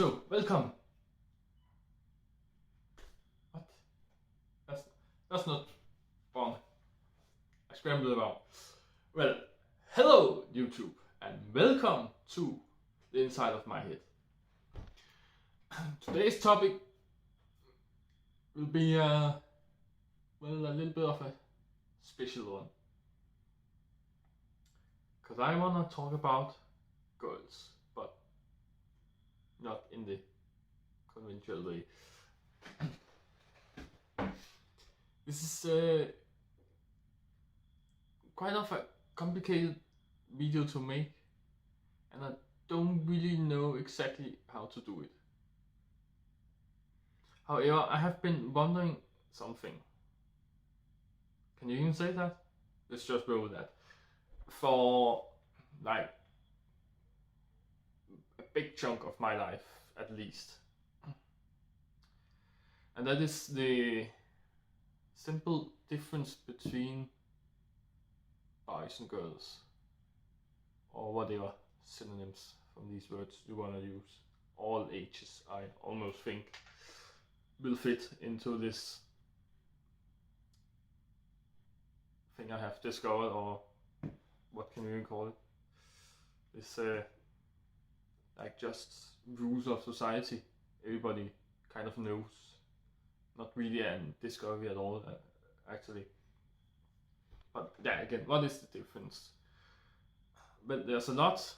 So, welcome. What? That's not wrong. I scrambled around. Well, hello YouTube, and welcome to the inside of my head. Today's topic will be a little bit of a special one, because I wanna talk about girls, but not in the conventional way. This is quite of a complicated video to make, and I don't really know exactly how to do it. However, I have been wondering something. Can you even say that? Let's just roll with that. For like a big chunk of my life, at least. And that is the simple difference between boys and girls, or whatever synonyms from these words you want to use. All ages, I almost think, will fit into this thing I have discovered, or what can you even call it? This like just rules of society. Everybody kind of knows. Not really a discovery at all, actually. But yeah, again, what is the difference? But there's a lot.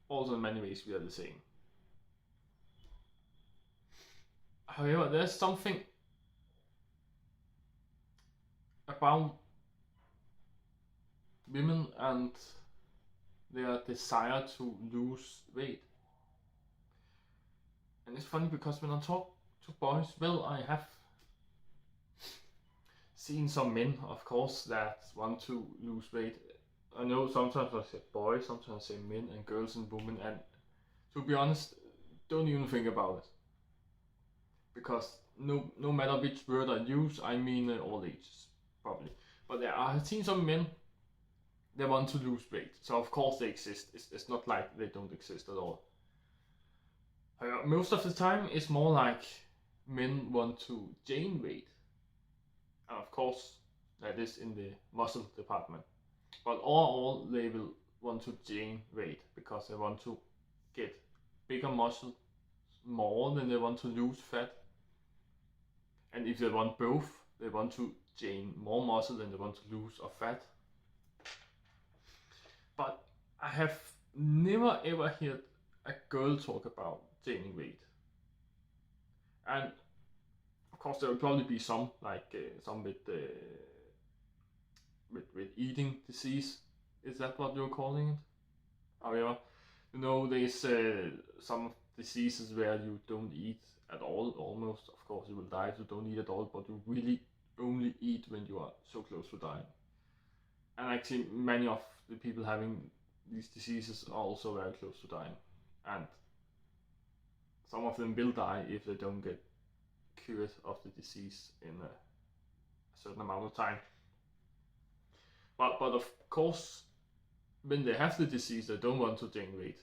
Also, in many ways, we are the same. However, there's something about women and their desire to lose weight. And it's funny because when I talk to boys, well, I have seen some men, of course, that want to lose weight. I know sometimes I say boys, sometimes I say men and girls and women, and to be honest, don't even think about it. Because no matter which word I use, I mean all ages, probably. But yeah, I have seen some men, they want to lose weight. So of course they exist. It's not like they don't exist at all. Most of the time it's more like men want to gain weight. And of course that is in the muscle department. But all they will want to gain weight because they want to get bigger muscle more than they want to lose fat. And if they want both, they want to gain more muscle than they want to lose of fat. But I have never ever heard a girl talk about gaining weight. And of course there will probably be some, like some with eating disease. Is that what you're calling it? However, you know, there's some diseases where you don't eat at all, almost. Of course you will die if you don't eat at all, but you really only eat when you are so close to dying. And actually many of the people having these diseases are also very close to dying. And some of them will die if they don't get cured of the disease in a certain amount of time. But of course, when they have the disease, they don't want to gain weight.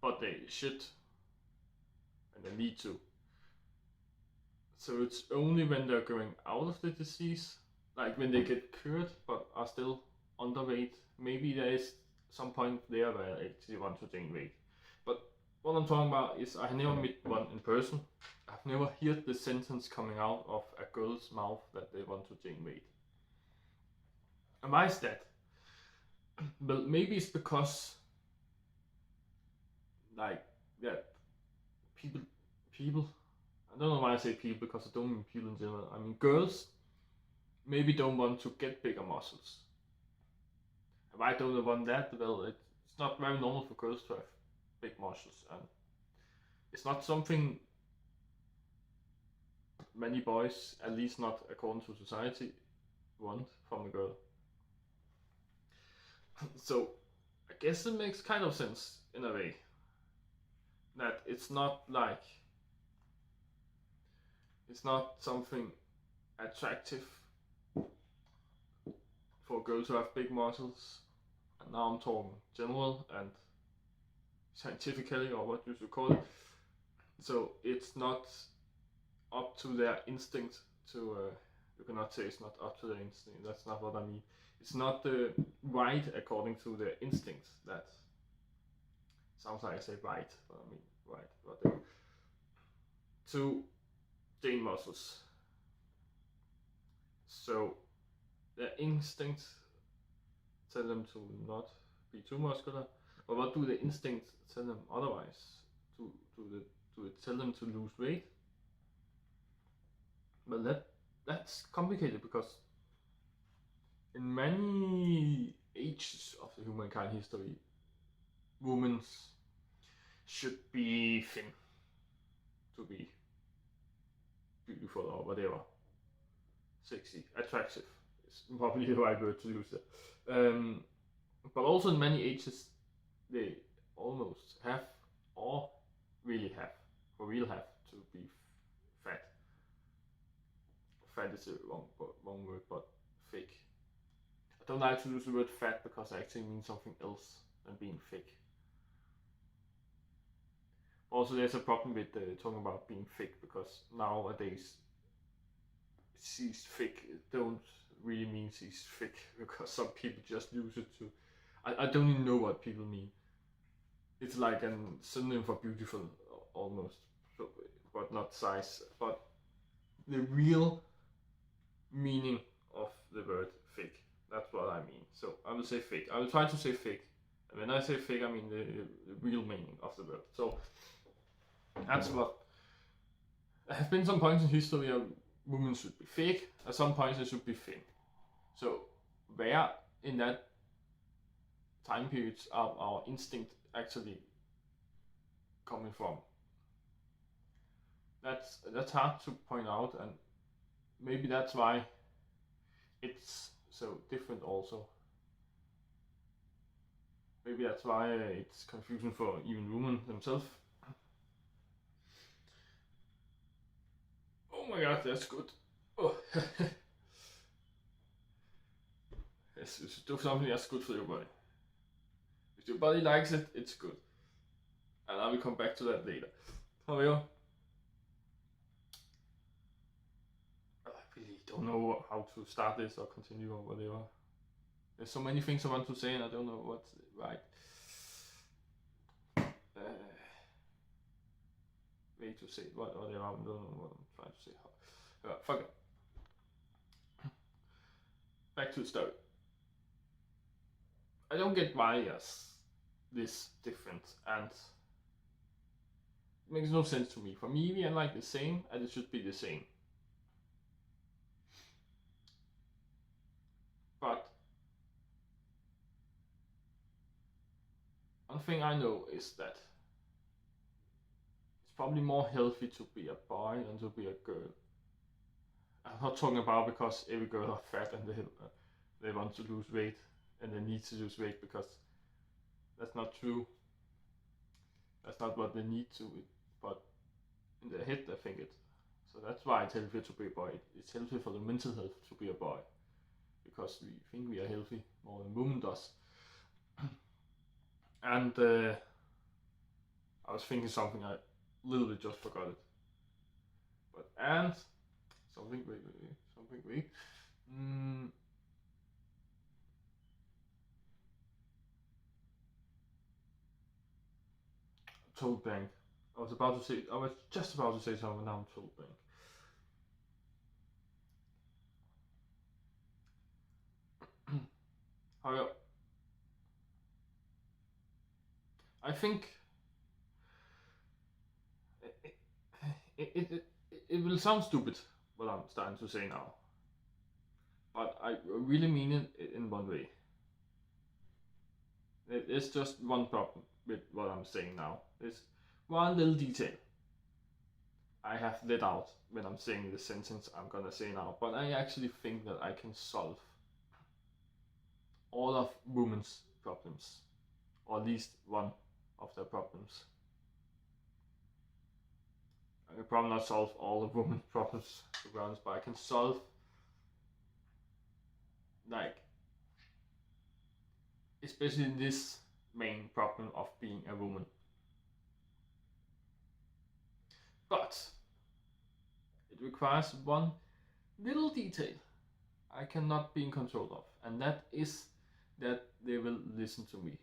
But they should, and they need to. So it's only when they're going out of the disease, like when they get cured but are still underweight, maybe there is some point there where I actually want to gain weight. But what I'm talking about is I never met one in person. I've never heard the sentence coming out of a girl's mouth that they want to gain weight. And why is that? Well, maybe it's because, like, yeah, people, I don't know why I say people, because I don't mean people in general. I mean girls maybe don't want to get bigger muscles. And why don't they want that? Well, it's not very normal for girls to have big muscles, and it's not something many boys, at least not according to society, want from a girl. So I guess it makes kind of sense in a way that it's not something attractive for a girl to have big muscles. And now I'm talking general, and scientifically, or what you should call it. So it's not up to their instinct to. You cannot say it's not up to their instinct. That's not what I mean. It's not right according to their instincts. That sounds like I say right, but I mean right. Whatever. To gain muscles. So their instincts tell them to not be too muscular, but what do the instincts tell them otherwise? Do it tell them to lose weight? Well, that's complicated because in many ages of the humankind history, women should be thin to be beautiful or whatever, sexy, attractive is probably the right word to use there. But also in many ages, they almost have, or really have, for real have to be fat. Fat is a wrong word, but fake. I don't like to use the word fat because it actually means something else than being fake. Also, there's a problem with talking about being fake because nowadays, she's fake don't really mean she's fake because some people just use it to. I don't even know what people mean. It's like a synonym for beautiful almost, so, but not size. But the real meaning of the word fake, that's what I mean. So I will say fake. I will try to say fake. And when I say fake, I mean the real meaning of the word. So that's what. There have been some points in history where women should be fake. At some points they should be thin. So where in that time periods are our instinct actually coming from? That's hard to point out, and maybe that's why it's so different also. Maybe that's why it's confusing for even women themselves. Oh my god, that's good. Oh. Yes, you should do something that's good for your body. If your body likes it, it's good. And I will come back to that later. However, I really don't know how to start this or continue or whatever. There's so many things I want to say and I don't know what's right. Way to say it, whatever, I don't know what I'm trying to say. Fuck it. Back to the story. I don't get why this different, and it makes no sense to me. For me, we are like the same, and it should be the same. But one thing I know is that it's probably more healthy to be a boy than to be a girl. I'm not talking about because every girl are fat and they want to lose weight and they need to lose weight, because that's not true. That's not what they need to, but in their head they think it. So that's why it's healthy to be a boy. It's healthy for the mental health to be a boy, because we think we are healthy more than women does. And I was thinking something, I literally just forgot it. But something wait. Total blank. I was just about to say something, now I'm total blank. However, I think it will sound stupid what I'm starting to say now, but I really mean it in one way. There's just one problem with what I'm saying now. There's one little detail I have let out when I'm saying the sentence I'm gonna say now, but I actually think that I can solve all of women's problems, or at least one of their problems. I can probably not solve all of women's problems, to be honest, but I can solve, like, especially this main problem of being a woman. But it requires one little detail I cannot be in control of, and that is that they will listen to me.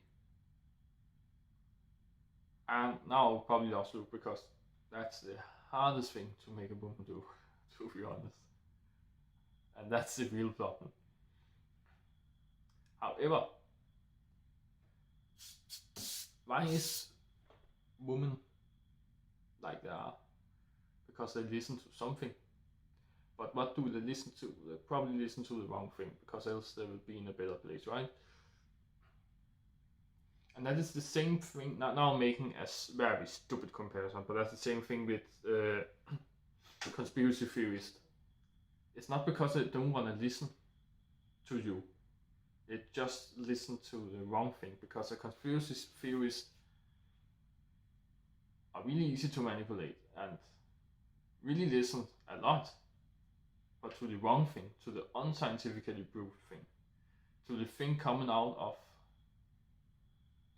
And now I'll probably lost you because that's the hardest thing to make a woman do, to be honest. And that's the real problem. However, why is women like they are? Because they listen to something. But what do they listen to? They probably listen to the wrong thing, because else they will be in a better place, right? And that is the same thing. Now I'm making a very stupid comparison, but that's the same thing with conspiracy theorists. It's not because they don't want to listen to you. They just listen to the wrong thing, because a conspiracy theorist are really easy to manipulate and really listen a lot, but to the wrong thing, to the unscientifically proved thing, to the thing coming out of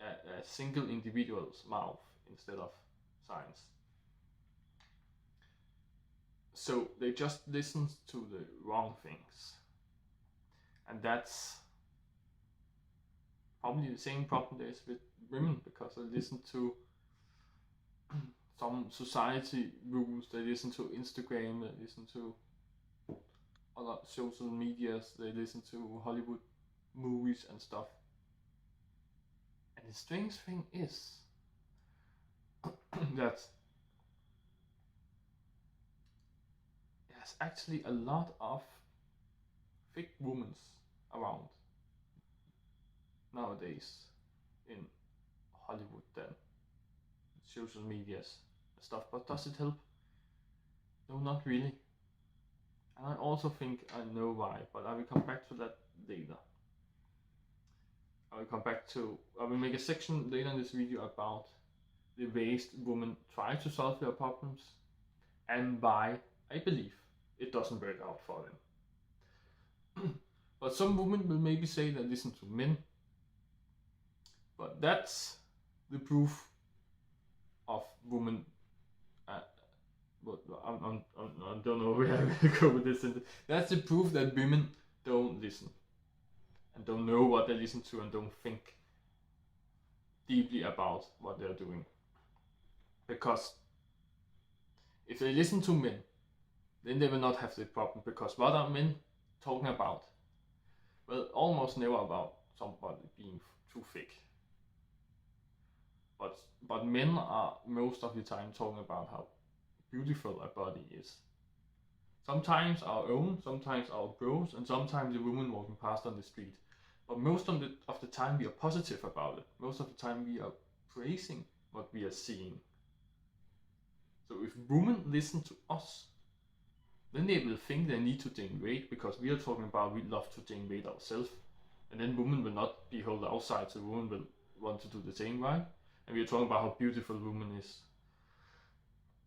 a single individual's mouth instead of science. So they just listen to the wrong things. And that's probably the same problem there is with women, because they listen to some society rules, they listen to Instagram, they listen to other social medias, they listen to Hollywood movies and stuff. And the strange thing is that there's actually a lot of fake women around nowadays in Hollywood then, social medias and stuff. But does it help? No, not really. And I also think I know why, but I will come back to that later. I will make a section later in this video about the ways women try to solve their problems and why I believe it doesn't work out for them. But some women will maybe say they listen to men, but that's the proof of women. I don't know where I will go with this. That's the proof that women don't listen and don't know what they listen to and don't think deeply about what they're doing. Because if they listen to men, then they will not have the problem. Because what are men talking about? Well, almost never about somebody being too thick. But men are most of the time talking about how beautiful a body is. Sometimes our own, sometimes our bros, and sometimes the woman walking past on the street. But most of the time we are positive about it. Most of the time we are praising what we are seeing. So if women listen to us, then they will think they need to gain weight, because we are talking about we love to gain weight ourselves. And then women will not be held outside, so women will want to do the same, right? And we are talking about how beautiful woman is.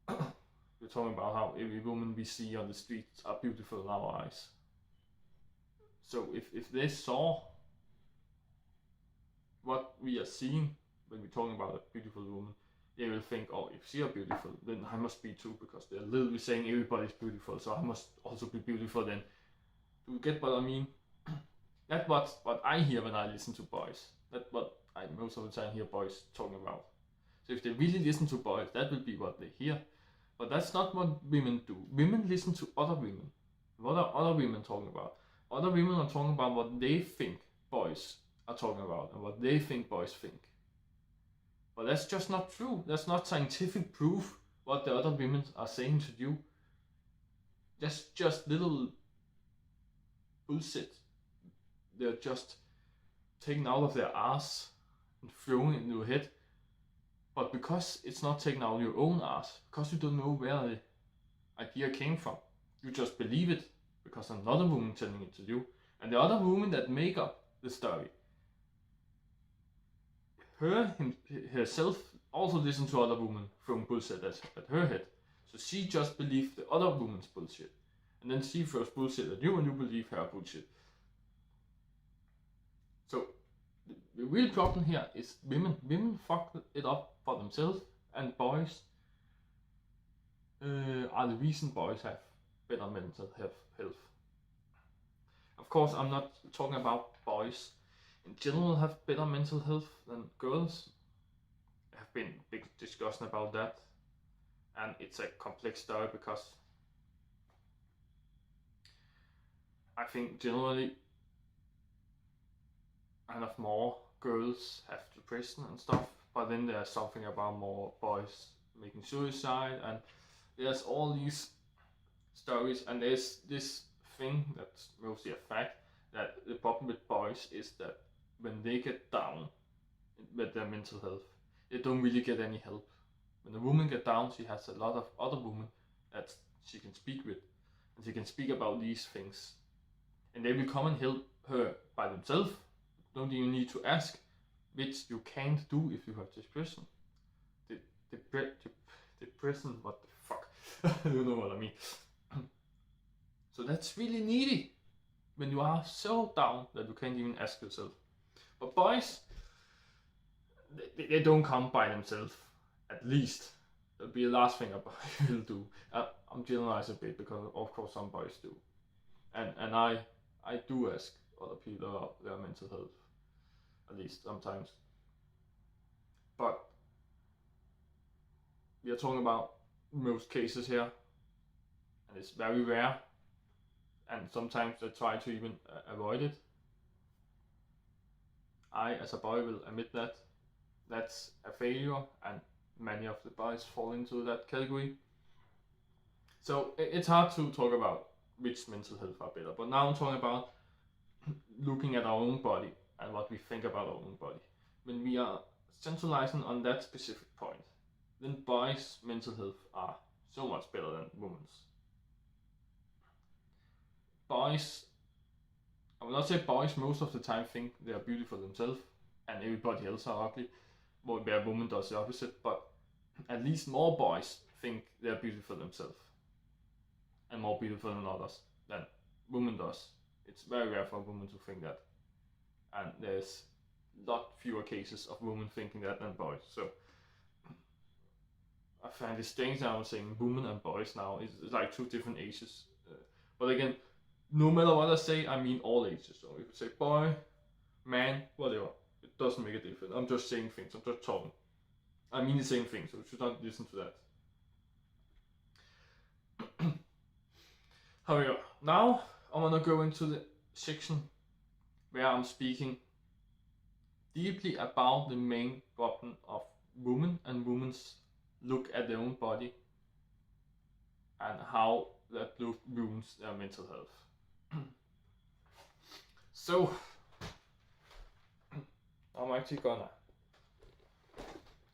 We're talking about how every woman we see on the streets are beautiful in our eyes. So if they saw what we are seeing when we're talking about a beautiful woman, they will think, oh, if she are beautiful, then I must be too, because they're literally saying everybody's beautiful, so I must also be beautiful then. Do you get what I mean? That's what I hear when I listen to boys. That's what I most of the time hear boys talking about. So if they really listen to boys, that will be what they hear. But that's not what women do. Women listen to other women. What are other women talking about? Other women are talking about what they think boys are talking about and what they think boys think. But that's just not true. That's not scientific proof what the other women are saying to you. That's just little bullshit. They're just taken out of their ass and thrown in your head. But because it's not taken out of your own ass, because you don't know where the idea came from, you just believe it because another woman telling it to you. And the other woman that make up the story, herself also listen to other women throwing bullshit at her head. So she just believed the other woman's bullshit. And then she throws bullshit at you and you believe her bullshit. So the real problem here is women. Women fuck it up for themselves, and boys are the reason boys have better mental health. Of course, I'm not talking about boys in general have better mental health than girls. There have been big discussion about that, and it's a complex story because I think generally enough more girls have depression and stuff, but then there's something about more boys making suicide, and there's all these stories, and there's this thing that's mostly a fact, that the problem with boys is that when they get down with their mental health, they don't really get any help. When a woman gets down, she has a lot of other women that she can speak with, and she can speak about these things, and they will come and help her by themselves. Don't even need to ask, which you can't do if you have depression. Depression, what the fuck? You know what I mean. So that's really needy when you are so down that you can't even ask yourself. But boys, they don't come by themselves. At least that'll be the last thing a boy will do. I'm generalizing a bit because of course some boys do, and I do ask other people about their mental health, at least sometimes. But we are talking about most cases here, and it's very rare, and sometimes I try to even avoid it. I, as a boy, will admit that that's a failure, and many of the boys fall into that category. So it's hard to talk about which mental health are better, but now I'm talking about looking at our own body and what we think about our own body. When we are centralizing on that specific point, then boys' mental health are so much better than women's. Boys, I will not say boys most of the time think they are beautiful themselves and everybody else are ugly, where women does the opposite, but at least more boys think they are beautiful themselves and more beautiful than others than women does. It's very rare for a woman to think that, and there's a lot fewer cases of women thinking that than boys. So I find it strange now I'm saying women and boys now. It's like two different ages. But again, no matter what I say, I mean all ages. So if you say boy, man, whatever, it doesn't make a difference. I'm just saying things, I'm just talking. I mean the same thing, so you should not listen to that. However, now I want to go into the section where I'm speaking deeply about the main problem of women and women's look at their own body and how that look ruins their mental health. So I'm actually gonna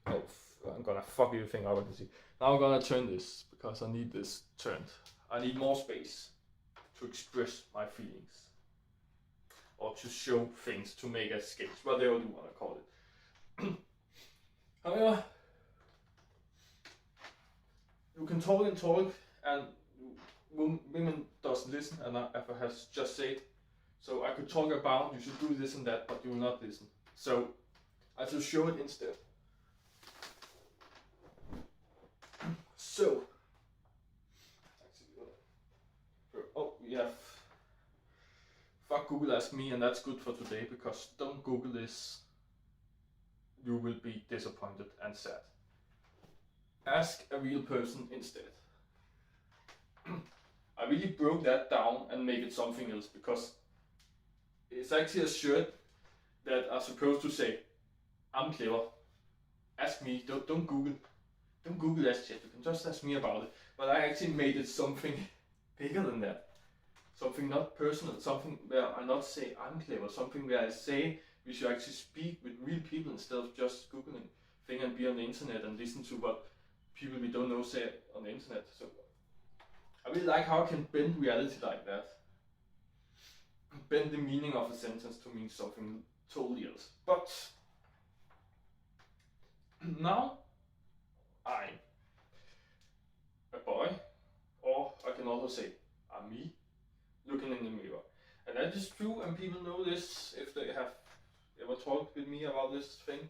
I'm gonna fuck everything up, I can see. Now I'm gonna turn this because I need this turned. I need more space to express my feelings or to show things, to make a sketch, whatever you wanna call it. However, you can talk and talk, and women doesn't listen, and I has just said, so I could talk about you should do this and that, but you will not listen. So I should show it instead. So, oh yeah, fuck Google Ask Me, and that's good for today, because don't Google this, you will be disappointed and sad. Ask a real person instead. I really broke that down and made it something else, because it's actually a shirt that are supposed to say, I'm clever, ask me, don't Google that shit, you can just ask me about it. But I actually made it something bigger than that. Something not personal, something where I not say I'm clever, something where I say we should actually speak with real people instead of just Googling things and be on the internet and listen to what people we don't know say on the internet. So I really like how I can bend reality like that. Bend the meaning of a sentence to mean something totally else. But now I'm a boy, or I can also say I'm me, looking in the mirror. And that is true, and people know this if they have ever talked with me about this thing.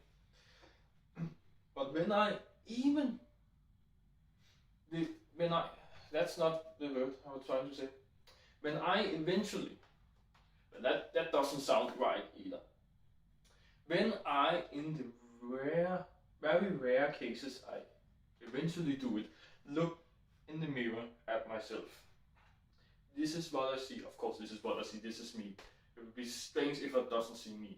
But when I even that's not the word I was trying to say. When I eventually, that doesn't sound right either. When I, in the very rare cases I eventually do it, look in the mirror at myself. This is what I see. Of course, this is what I see. This is me. It would be strange if I doesn't see me.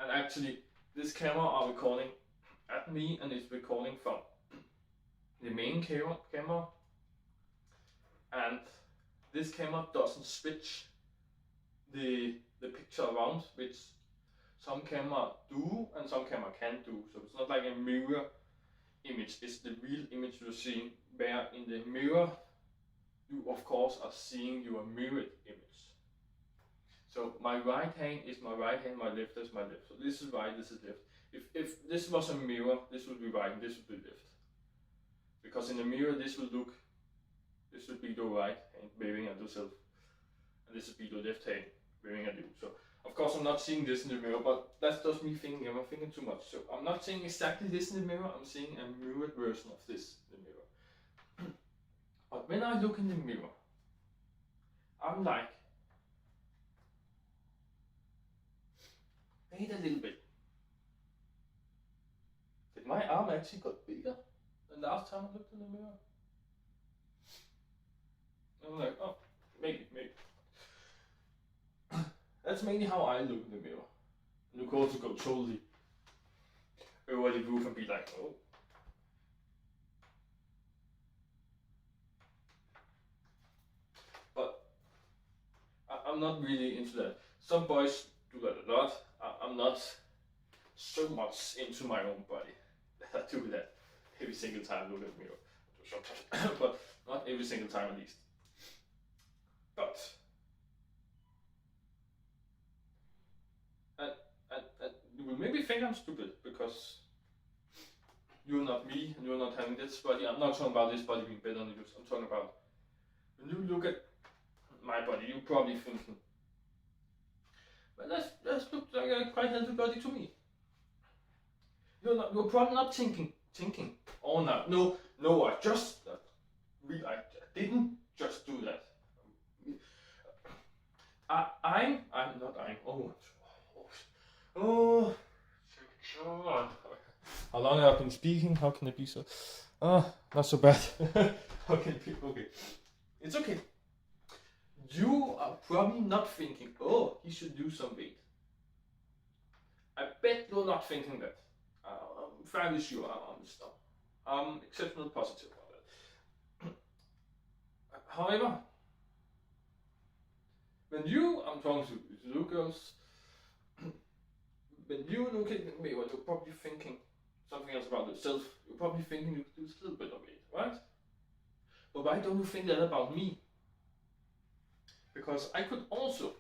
And actually, this camera are recording at me, and it's recording from the main camera, and this camera doesn't switch the picture around, which some camera do and some camera can't do. So it's not like a mirror image, it's the real image you're seeing, where in the mirror you of course are seeing your mirrored image. So my right hand is my right hand, my left is my left. So this is right, this is left. If this was a mirror, this would be right and this would be left. Because in the mirror this would be your right hand waving at yourself, and this would be your left hand waving at you. So of course I'm not seeing this in the mirror, but that's just me thinking. I'm thinking too much. So I'm not seeing exactly this in the mirror, I'm seeing a mirrored version of this in the mirror. But when I look in the mirror, I'm like, wait a little bit. Did my arm actually got bigger than last time I looked in the mirror? I'm like, oh, maybe. That's mainly how I look in the mirror. You could also go totally over the roof and be like, oh. But I'm not really into that. Some boys do that a lot. I'm not so much into my own body that I do that every single time I look at the mirror. But not every single time at least. But you will maybe think I'm stupid because you're not me and you're not having this body. I'm not talking about this body being better than yours. I'm talking about when you look at my body, you're probably thinking, well, that's look like a quite healthy body to me. You're probably not thinking, oh no, I didn't just do that. How long have I been speaking? How can it be so? Not so bad. Okay. It's okay. You are probably not thinking, oh, he should lose some weight. I bet you're not thinking that. I'm fairly sure I'm exceptionally positive about that. However, when I'm talking to you girls, when you look at me, you're probably thinking something else about yourself. You're probably thinking you could lose a little bit of weight, right? But why don't you think that about me? Because I could also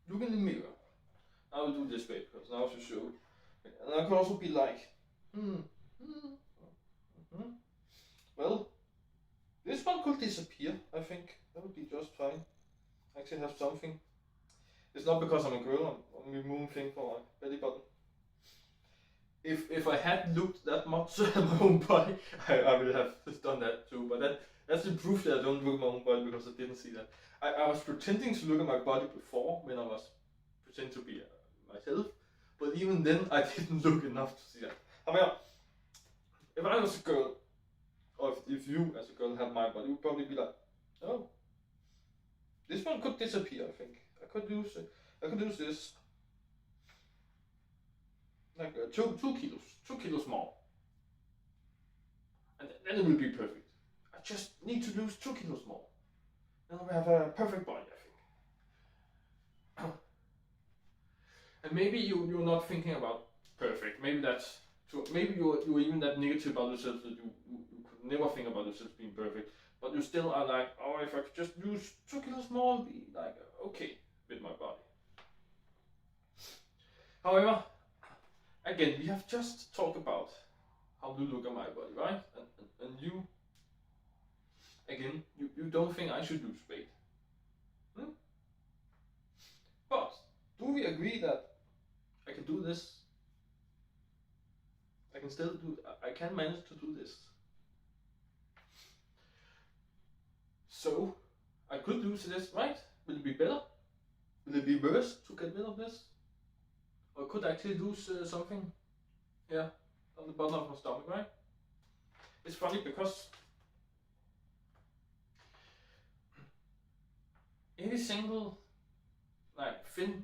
look in the mirror. I will do this way because now to show. And I could also be like, well, this one could disappear. I think that would be just fine. I actually have something. It's not because I'm a girl. I'm removing things from my belly button. If I had looked that much at my own body, I would have done that too. But that's the proof that I don't look at my own body because I didn't see that. I was pretending to look at my body before when I was pretending to be myself, but even then I didn't look enough to see that. However, if I was a girl, or if you as a girl had my body, you'd probably be like, oh, this one could disappear. I think I could lose this. Like 2 kilos more, and then it will be perfect. I just need to lose 2 kilos more, then I will have a perfect body, I think. And maybe you're not thinking about perfect. Maybe that's true. Maybe you're even that negative about yourself that you could never think about yourself being perfect. But you still are like, oh, if I could just lose 2 kilos more, I'll be like okay with my body. However, again, we have just talked about how to look at my body, right? And you, again, you don't think I should lose weight. But do we agree that I can do this? I can manage to do this. So I could lose this, right? Will it be better? Will it be worse to get rid of this? Or could I actually lose something here on the bottom of my stomach, right? It's funny because every single like thin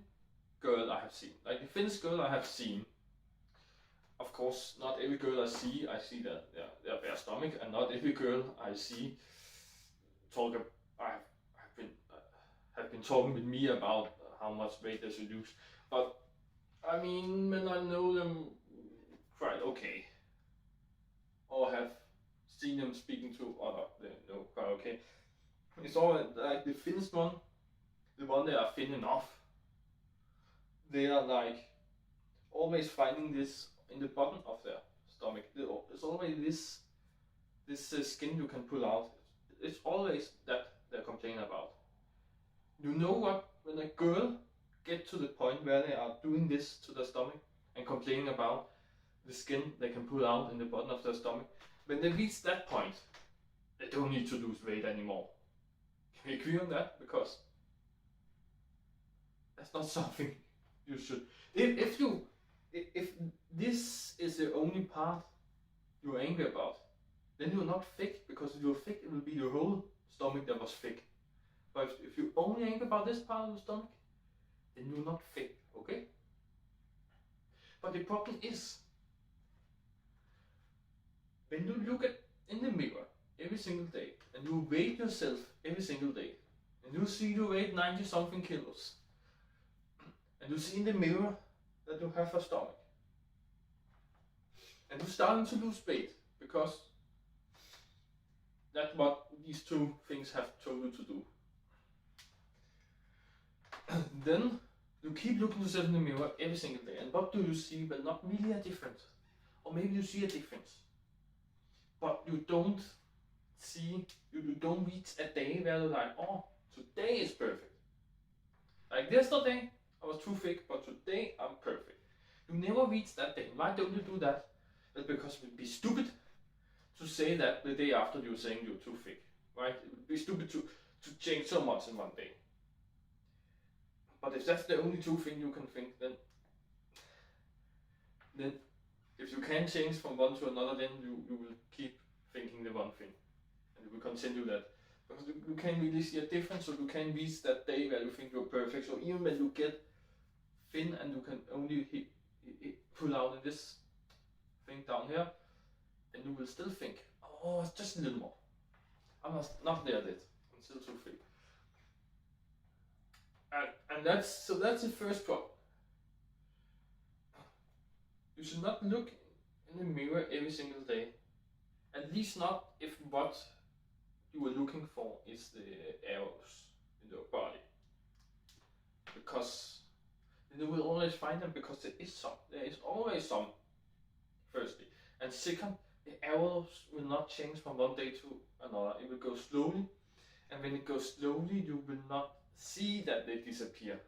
girl I have seen, like the thinnest girl I have seen, of course, not every girl I see that they're bare stomach, and not every girl I see talk. Have been talking with me about how much weight they should lose, but I mean, when I know them quite okay, or have seen them speaking to other, they know quite okay. It's all like the thinnest one, the one that are thin enough. They are like always finding this in the bottom of their stomach. There's always this skin you can pull out. It's always that they're complaining about. You know what? When a girl get to the point where they are doing this to their stomach and complaining about the skin they can pull out in the bottom of their stomach, when they reach that point, they don't need to lose weight anymore. Can we agree on that? Because that's not something you should. If this is the only part you're angry about, then you're not thick, because if you're thick, it will be your whole stomach that was thick. But if you only angry about this part of the stomach, then you're not thick, okay? But the problem is, when you look in the mirror every single day, and you weigh yourself every single day, and you see you weigh 90 something kilos, and you see in the mirror that you have a stomach, and you're starting to lose weight, because that's what these two things have told you to do. Then you keep looking yourself in the mirror every single day, and what do you see? Well, not really a difference, or maybe you see a difference, but you don't reach a day where you're like, oh, today is perfect. Like yesterday, I was too thick, but today I'm perfect. You never reach that day. Why don't you do that? Well, because it would be stupid to say that the day after you're saying you're too thick, right? It would be stupid to change so much in one day. But if that's the only two things you can think, then if you can change from one to another, then you will keep thinking the one thing, and you will continue that. Because you can't really see a difference, so you can't reach that day where you think you're perfect. So even when you get thin and you can only pull out in this thing down here, and you will still think, oh, it's just a little more. I'm not there yet. I'm still too thick. And that's the first problem. You should not look in the mirror every single day. At least not if what you are looking for is the arrows in your body. Because you will always find them, because there is always some, firstly. And second, the arrows will not change from one day to another. It will go slowly, and when it goes slowly, you will not see that they disappear.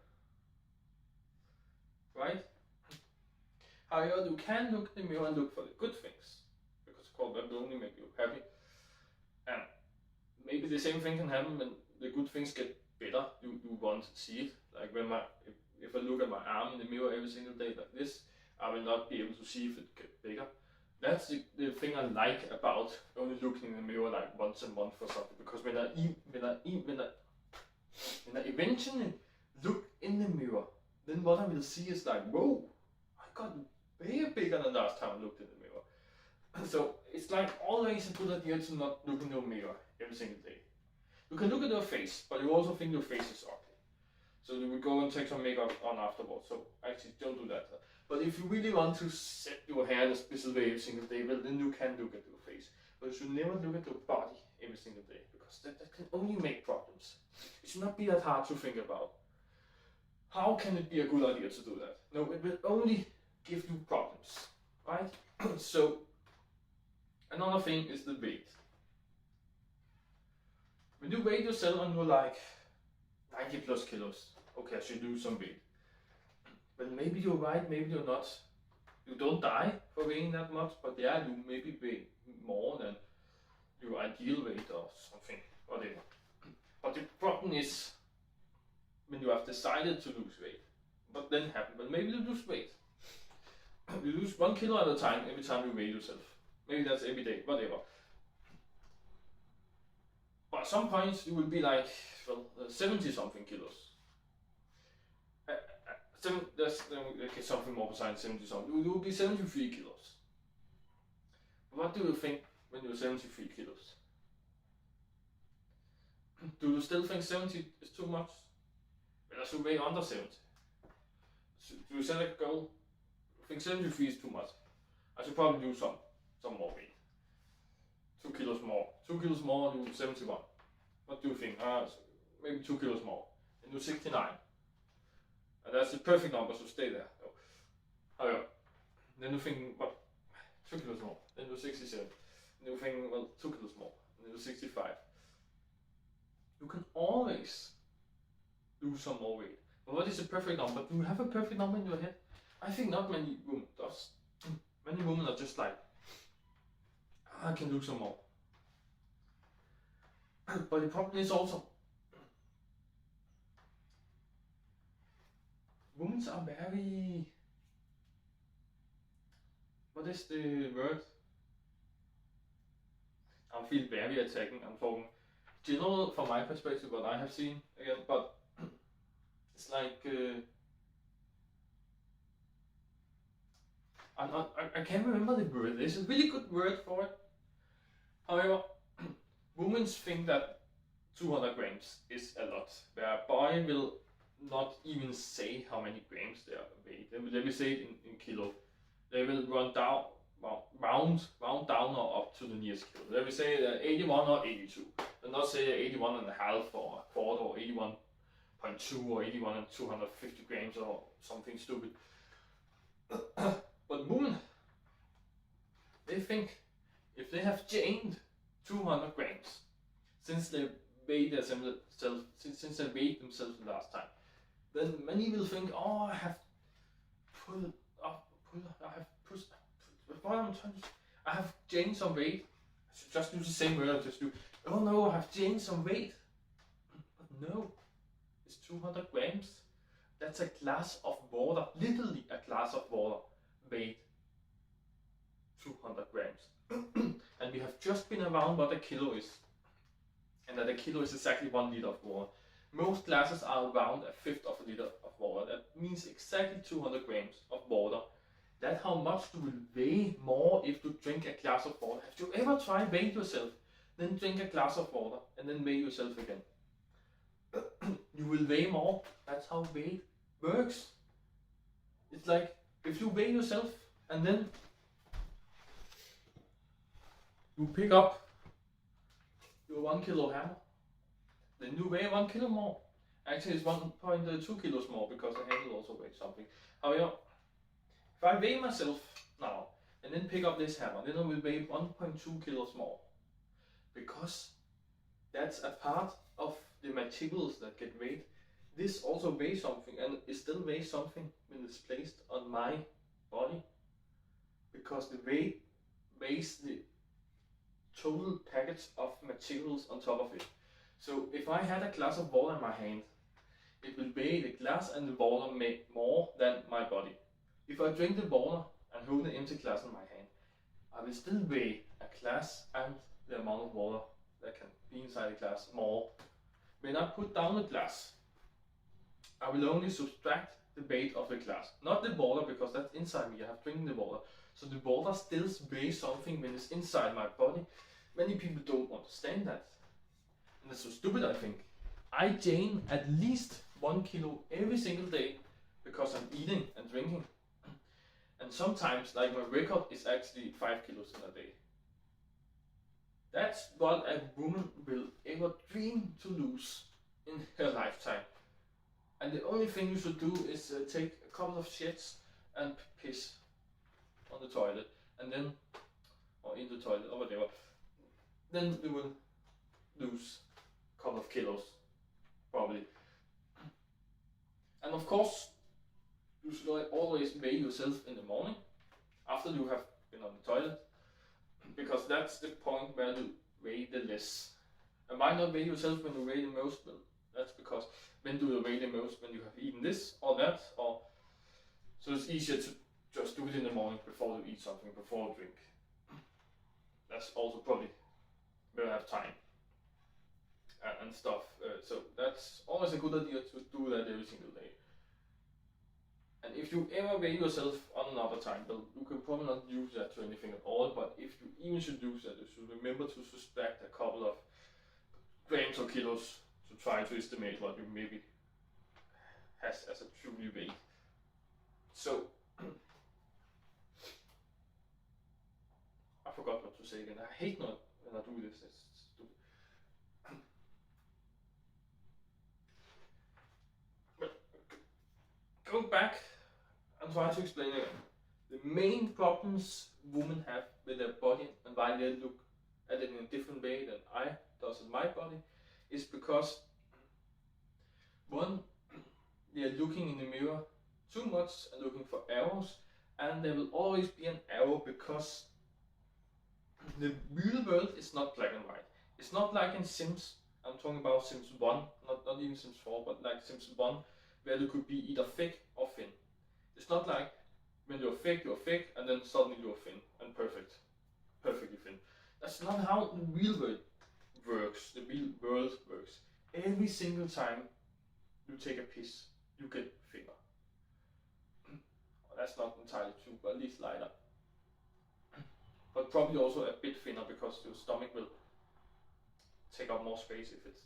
Right? However, you can look in the mirror and look for the good things, because of course that will only make you happy. And maybe the same thing can happen when the good things get better. You won't see it. Like when if I look at my arm in the mirror every single day like this, I will not be able to see if it gets bigger. That's the thing I like about only looking in the mirror like once a month or something. Because when I eventually look in the mirror, then what I will see is like, whoa, I got way bigger than last time I looked in the mirror. So it's like always a good idea to not look in your mirror every single day. You can look at your face, but you also think your face is ugly. So you will go and take some makeup on afterwards. So actually don't do that. But if you really want to set your hair in a special way every single day, well then you can look at your face. But you should never look at your body every single day, because that can only make problems. It should not be that hard to think about. How can it be a good idea to do that? No, it will only give you problems, right? So another thing is the weight. When you weigh yourself and you're like 90 plus kilos, okay, I should lose some weight. But maybe you're right, maybe you're not. You don't die for weighing that much, but yeah, you maybe weigh more than your ideal weight or something, whatever. But the problem is when you have decided to lose weight, what then happens? Well, maybe you lose weight. You lose 1 kilo at a time every time you weigh yourself. Maybe that's every day, whatever. But at some points you will be like, well, 70 something kilos. Okay, something more besides 70 something. You will be 73 kilos. What do you think when you're 73 kilos? Do you still think 70 is too much? Well, I should weigh under 70. Do you set a goal? I think 73 is too much. I should probably do some more weight. 2 kilos more. 2 kilos more and do 71. What do you think? Maybe 2 kilos more. And do 69. And that's the perfect number, so stay there. However, then you think, well, 2 kilos more. Then do 67. Then you think, well, 2 kilos more. And then do 65. You can always lose some more weight. But what is the perfect number? Do you have a perfect number in your head? I think not many women does. Many women are just like, I can lose some more. But the problem is also, women are very, what is the word? I feel very attacking. I'm talking general from my perspective, what I have seen again, but it's like, I can't remember the word. There's a really good word for it. However, women think that 200 grams is a lot. Their body will not even say how many grams they weigh. They will say it in kilo. They will run down, round down or up to the nearest kilo. They will say 81 or 82. They'll not say 81 and a half or a quarter or 81.2 or 81 and 250 grams or something stupid. But women, they think if they have gained 200 grams since they weighed themselves the last time, then many will think, oh, I have I have gained some weight. I should just do the same word, just do, oh no, I have gained some weight. But no, it's 200 grams. That's a glass of water, literally a glass of water, weighed 200 grams. And we have just been around what a kilo is. And that a kilo is exactly 1 liter of water. Most glasses are around a fifth of a liter of water. That means exactly 200 grams of water. That's how much you will weigh more if you drink a glass of water. Have you ever tried weighing yourself, then drink a glass of water, and then weigh yourself again? You will weigh more. That's how weight works. It's like if you weigh yourself and then you pick up your 1 kilo hammer, then you weigh 1 kilo more. Actually, it's 1.2 kilos more because the handle also weighs something. However, if I weigh myself now and then pick up this hammer, then I will weigh 1.2 kilos more, because that's a part of the materials that get weighed. This also weighs something, and it still weighs something when it's placed on my body, because the weight weighs the total package of materials on top of it. So if I had a glass of water in my hand, it will weigh the glass and the water more than my body. If I drink the water and hold an empty glass in my hand, I will still weigh a glass and the amount of water that can be inside the glass more. When I put down the glass, I will only subtract the weight of the glass, not the water, because that's inside me. I have drinking the water, so the water still weighs something when it's inside my body. Many people don't understand that, and that's so stupid. I think I gain at least 1 kilo every single day because I'm eating and drinking, and sometimes, like, my record is actually 5 kilos in a day. That's what a woman will ever dream to lose in her lifetime. And the only thing you should do is take a couple of shits and piss on the toilet, and then, or in the toilet, or whatever. Then you will lose a couple of kilos, probably. And of course, you should always weigh yourself in the morning, after you have been on the toilet, because that's the point where you weigh the less. And why not weigh yourself when you weigh the most? Well, that's because when do you weigh the most? When you have eaten this or that, or so it's easier to just do it in the morning before you eat something, before you drink. That's also probably when you have time and stuff. So that's always a good idea to do that every single day. And if you ever weigh yourself on another time, well, you can probably not use that to anything at all, but if you even should use that, you should remember to suspect a couple of grams or kilos to try to estimate what you maybe has as a truly weight. So, I forgot what to say again. I hate not when I do this. It's stupid. But go back and try to explain again. The main problems women have with their body and why they look at it in a different way than I does in my body is because one, they are looking in the mirror too much and looking for arrows, and there will always be an arrow because the real world is not black and white. It's not like in Sims. I'm talking about Sims 1, not even Sims 4, but like Sims 1, where you could be either fake or thin. It's not like when you're fake, and then suddenly you're thin and perfectly thin. That's not how the real world works. The real world works. Every single time you take a piss, you get thinner. That's not entirely true, but at least lighter. But probably also a bit thinner because your stomach will take up more space if it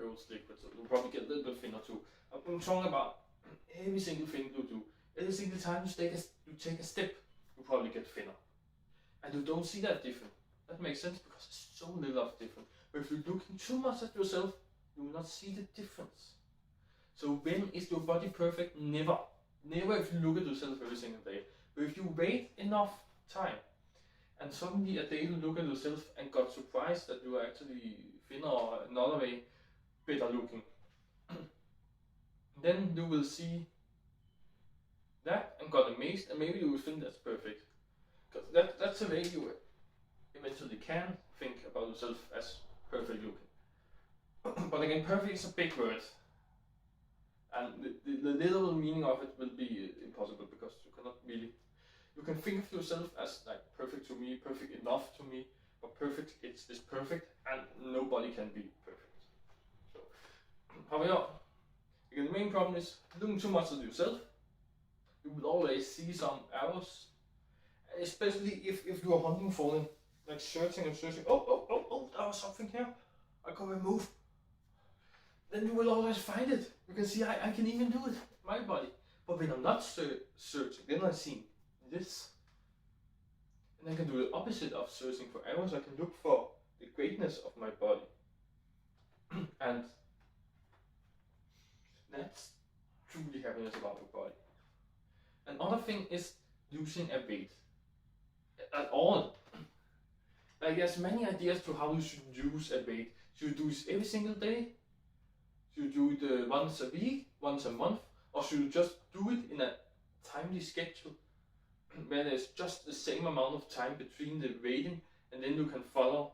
holds liquid. So you'll probably get a little bit thinner too. I'm talking about every single thing you do. Every single time you take a step, you probably get thinner. And you don't see that different. That makes sense because there's so little of difference. But if you're looking too much at yourself, you will not see the difference. So when is your body perfect? Never. Never if you look at yourself every single day. But if you wait enough time, and suddenly a day you look at yourself and got surprised that you are actually thinner or another way better looking, then you will see that and got amazed, and maybe you will think that's perfect. Because that's the way you eventually can think about yourself as perfect looking. But again, perfect is a big word. And the literal meaning of it will be impossible because you cannot really. You can think of yourself as like perfect to me, perfect enough to me, but perfect is perfect, and nobody can be perfect. So, however, again, the main problem is looking too much at yourself. You will always see some errors, especially if you are hunting for them, like searching and searching. Oh, there was something here. I can remove. Then you will always find it. You can see I can even do it, my body. But when I'm not searching, then I see this. And I can do the opposite of searching for errors. I can look for the greatness of my body. And that's truly happiness about your body. Another thing is losing a weight. At all. Like there's many ideas to how you should lose a weight. Should you do this every single day? Should you do it once a week, once a month? Or should you just do it in a timely schedule where there's just the same amount of time between the weighting, and then you can follow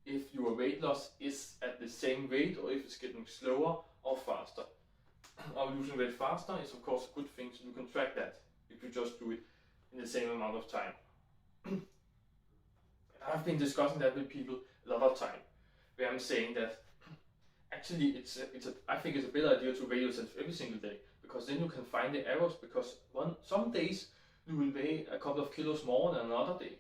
if your weight loss is at the same rate or if it's getting slower or faster. Or losing weight faster is of course a good thing, so you can track that if you just do it in the same amount of time. I've been discussing that with people a lot of time, where I'm saying that actually I think it's a better idea to weigh yourself every single day, because then you can find the errors, because some days you will weigh a couple of kilos more than another day.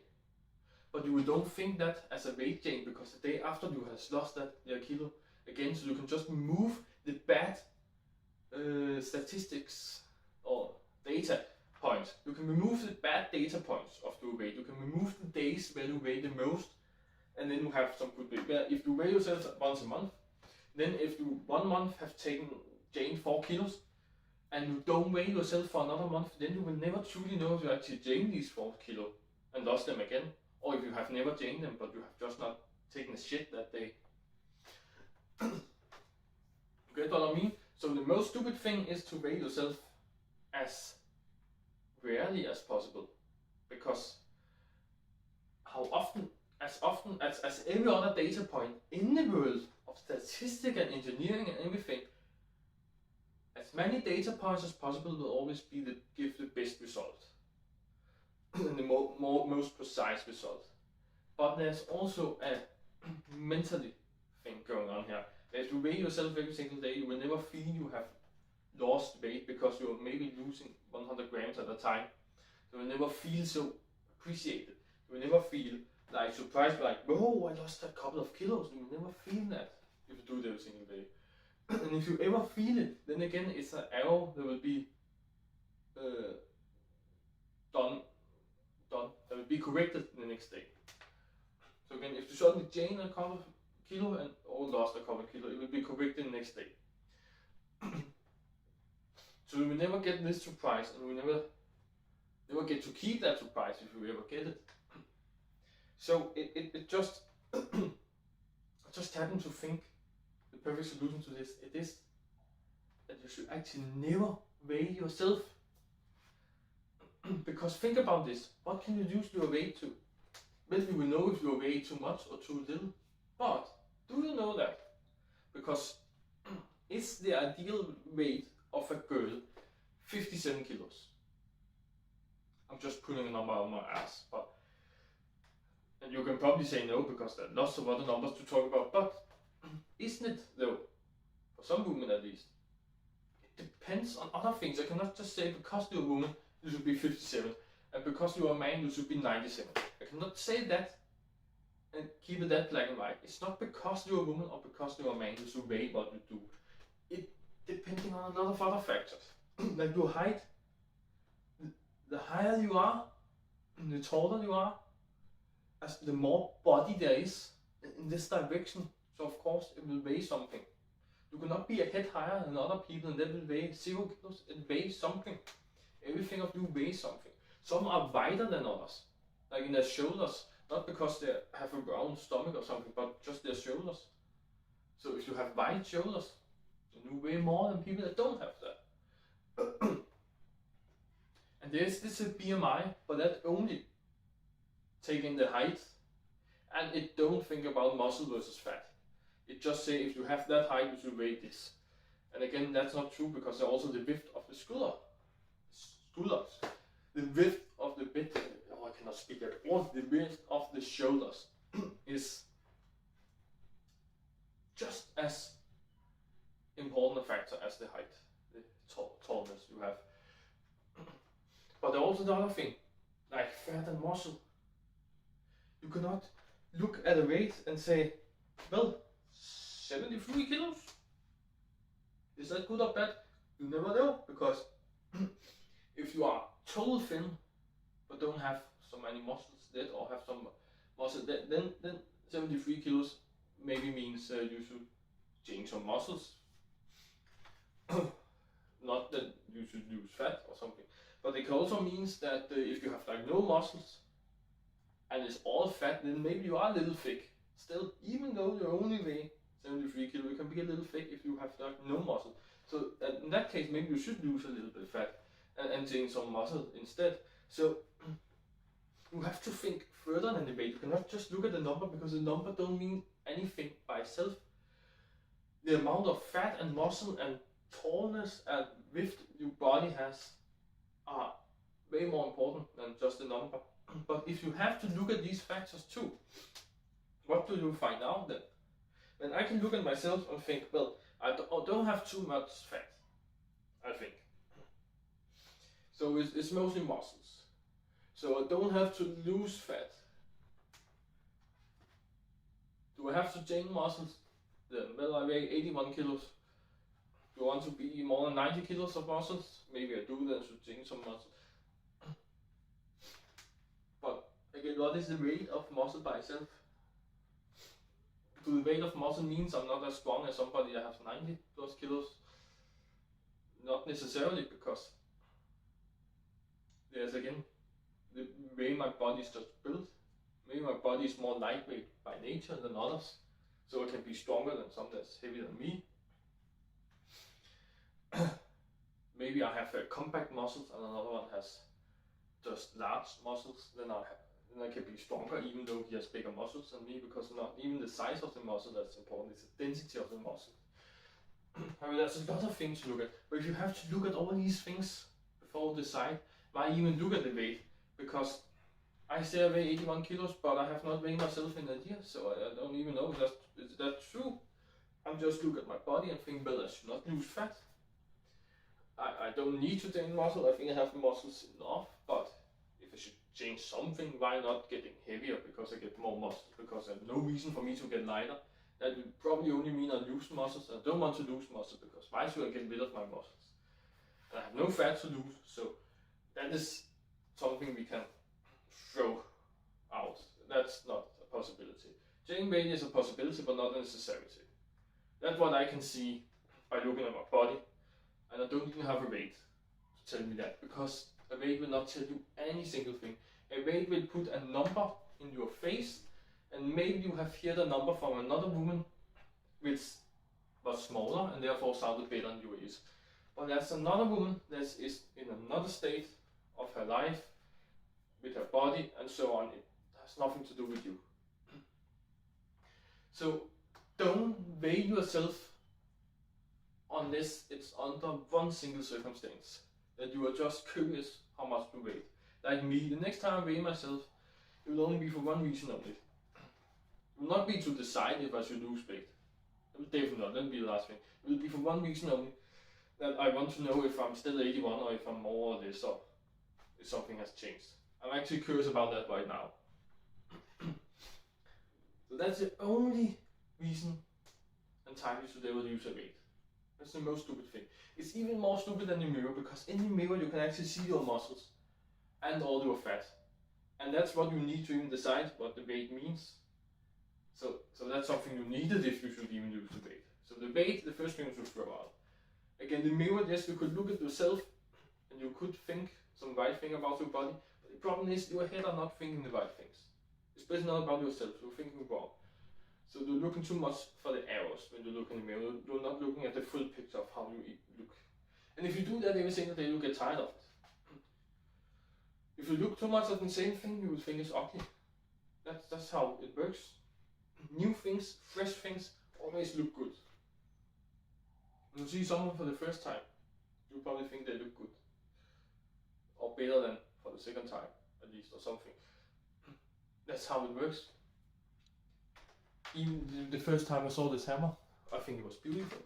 But you don't think that as a weight gain, because the day after you have lost that kilo again, so you can just remove the bad statistics or data points. You can remove the bad data points of your weight. You can remove the days where you weigh the most, and then you have some good weight. Where if you weigh yourself once a month, then if you 1 month have gained 4 kilos, and you don't weigh yourself for another month, then you will never truly know if you actually gained these 4 kilos and lost them again, or if you have never gained them but you have just not taken a shit that day. You get what I mean? So the most stupid thing is to weigh yourself as rarely as possible, because as often often as every other data point in the world of statistics and engineering and everything, as many data points as possible will always give the best result and the most precise result. But there's also a mentally thing going on here. If you weigh yourself every single day, you will never feel you have lost weight because you're maybe losing 100 grams at a time. You will never feel so appreciated. You will never feel like surprised, like, whoa, I lost a couple of kilos. You will never feel that if you do it every single day. And if you ever feel it, then again, it's an arrow that will be done, that will be corrected the next day. So again, if you suddenly gain a couple of kilo and or lost a couple of kilo, it will be corrected the next day. So you will never get this surprise, and we never get to keep that surprise if you ever get it. So it just I just happened to think the perfect solution to this, it is that you should actually never weigh yourself. Because think about this, what can you use your weight to? Well, you will know if you weigh too much or too little. But do you know that? Because it's the ideal weight of a girl 57 kilos. I'm just putting a number on my ass, but and you can probably say no because there are lots of other numbers to talk about, but isn't it though? For some women at least. It depends on other things. I cannot just say because you're a woman you should be 57 and because you're a man you should be 97. I cannot say that and keep it that black and white. It's not because you're a woman or because you're a man you should weigh what you do. It depending on a lot of other factors. Like your height. The higher you are, the taller you are, as the more body there is in this direction. So of course it will weigh something. You cannot be a head higher than other people and that will weigh 0 kilos. It weighs something. Everything of you weighs something. Some are wider than others, like in their shoulders, not because they have a round stomach or something, but just their shoulders. So if you have wide shoulders, then you weigh more than people that don't have that. And this is a BMI, but that only taking the height, and it don't think about muscle versus fat. It just say if you have that height, you should weigh this. And again, that's not true because there's also the width of the shoulders. The width of the bit. Oh, I cannot speak at all. The width of the shoulders is just as important a factor as the height, the tallness you have. But there's also the other thing, like fat and muscle. You cannot look at a weight and say, well, 73 kilos. Is that good or bad? You never know, because if you are total thin but don't have so many muscles yet or have some muscle, then 73 kilos maybe means you should change some muscles. Not that you should lose fat or something. But it also means that if you have like no muscles and it's all fat, then maybe you are a little thick. Still, even though you only weigh 73 kilo, you can be a little thick if you have like no muscle. So in that case, maybe you should lose a little bit of fat and gain some muscle instead. So you have to think further than the weight. You cannot just look at the number because the number don't mean anything by itself. The amount of fat and muscle and tallness and width your body has are way more important than just the number. But if you have to look at these factors too, what do you find out then? Then I can look at myself and think, well, I don't have too much fat, I think. So it's mostly muscles. So I don't have to lose fat. Do I have to gain muscles? Then, well, I weigh 81 kilos. Do I want to be more than 90 kilos of muscles? Maybe I do, then I should gain some muscle. But again, what is the weight of muscle by itself? Do the weight of muscle means I'm not as strong as somebody that has 90 plus kilos? Not necessarily, because there's again the way my body is just built. Maybe my body is more lightweight by nature than others, so I can be stronger than some that's heavier than me. Maybe I have compact muscles and another one has just large muscles. Then I then I can be stronger even though he has bigger muscles than me, because not even the size of the muscle that's important, it's the density of the muscle. I mean, there's a lot of things to look at, but if you have to look at all these things before you decide, why even look at the weight? Because I say I weigh 81 kilos, but I have not weighed myself in a year, so I don't even know is that true. I'm just look at my body and think, well, I should not lose fat. I don't need to gain muscle, I think I have muscles enough, but if I should change something, why not getting heavier because I get more muscles, because there's no reason for me to get lighter. That will probably only mean I lose muscles. I don't want to lose muscle, because why should I get rid of my muscles? And I have no fat to lose, so that is something we can throw out. That's not a possibility. Gaining weight is a possibility, but not a necessity. That's what I can see by looking at my body, and I don't even have a weight to tell me that, because a weight will not tell you any single thing. A weight will put a number in your face, and maybe you have heard a number from another woman which was smaller and therefore sounded better than you is. But there's another woman that is in another state of her life, with her body and so on. It has nothing to do with you. So don't weigh yourself unless it's under one single circumstance, that you are just curious how much to weigh. Like me, the next time I weigh myself, it will only be for one reason only. It will not be to decide if I should lose weight. It will definitely not, that will be the last thing. It will be for one reason only, that I want to know if I'm still 81 or if I'm more or less, or if something has changed. I'm actually curious about that right now. So that's the only reason and time you should ever lose a weight. That's the most stupid thing. It's even more stupid than the mirror, because in the mirror you can actually see your muscles and all your fat. And that's what you need to even decide what the weight means. So that's something you needed if you should even lose the weight. So the weight, the first thing you should throw out. Again, the mirror, yes, you could look at yourself and you could think some right thing about your body, but the problem is your head are not thinking the right things. Especially not about yourself, you're thinking wrong. So you're looking too much for the errors when you look in the mirror. You're not looking at the full picture of how you look. And if you do that every single day, you'll get tired of it. If you look too much at the same thing, you will think it's ugly. That's how it works. New things, fresh things, always look good. When you see someone for the first time, you probably think they look good. Or better than for the second time, at least, or something. That's how it works. Even the first time I saw this hammer, I think it was beautiful.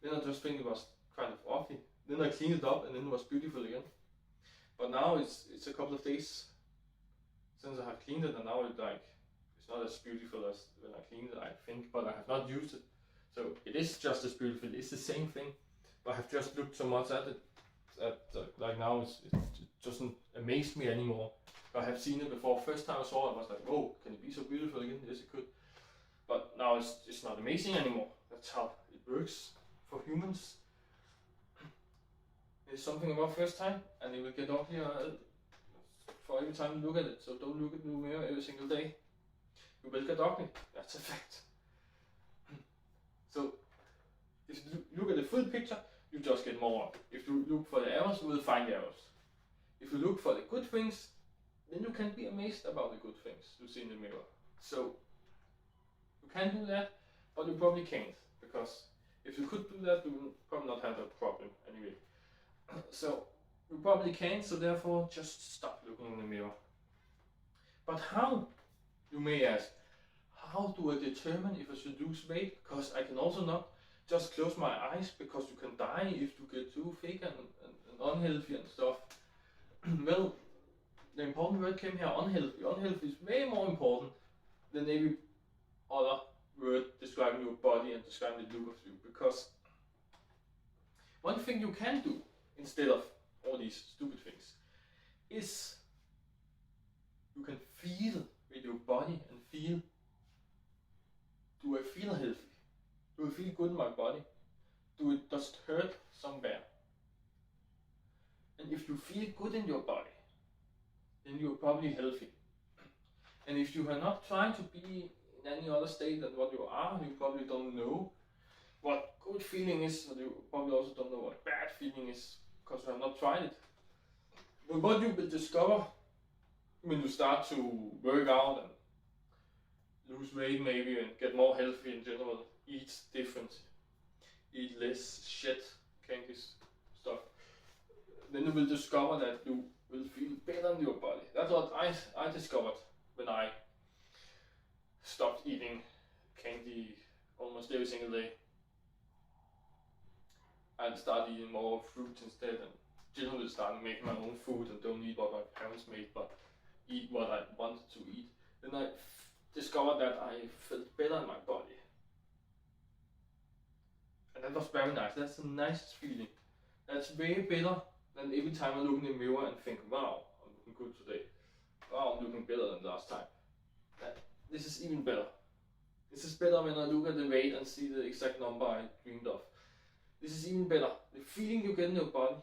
Then I just think it was kind of ugly. Then I cleaned it up and then it was beautiful again. But now it's a couple of days since I have cleaned it, and now it's not as beautiful as when I cleaned it, I think, but I have not used it. So it is just as beautiful, it's the same thing, but I have just looked so much at it that like now it doesn't amaze me anymore. I have seen it before. First time I saw it, I was like, whoa, can it be so beautiful again? Yes, it could. But now it's not amazing anymore. That's how it works for humans. There's something about first time, and it will get uglier for every time you look at it. So don't look at the mirror every single day. You will get ugly. That's a fact. So if you look at the full picture, you just get more ugly. If you look for the errors, you will find errors. If you look for the good things, then you can be amazed about the good things you see in the mirror. So you can do that, but you probably can't, because if you could do that, you would probably not have a problem anyway. So you probably can't, so therefore just stop looking in the mirror. But how, you may ask, how do I determine if I should lose weight? Because I can also not just close my eyes, because you can die if you get too thick and unhealthy and stuff. Well, the important word came here, unhealthy. Unhealthy is way more important than every other word describing your body and describing the look of you. Because one thing you can do instead of all these stupid things is you can feel with your body and feel, do I feel healthy? Do I feel good in my body? Does it hurt somewhere? And if you feel good in your body, then you're probably healthy. And if you are not trying to be in any other state than what you are, you probably don't know what good feeling is, and you probably also don't know what bad feeling is, because you have not tried it. But what you will discover when you start to work out and lose weight maybe and get more healthy in general, eat different, eat less shit, candies, stuff, then you will discover that you will feel better in your body. That's what I discovered when I stopped eating candy almost every single day and started eating more fruit instead, and generally started making my own food and don't eat what my parents made but eat what I wanted to eat. Then I discovered that I felt better in my body. And that was very nice. That's the nicest feeling. That's way better than every time I look in the mirror and think, wow, I'm looking good today. Wow, I'm looking better than last time. This is even better. This is better when I look at the weight and see the exact number I dreamed of. This is even better. The feeling you get in your body,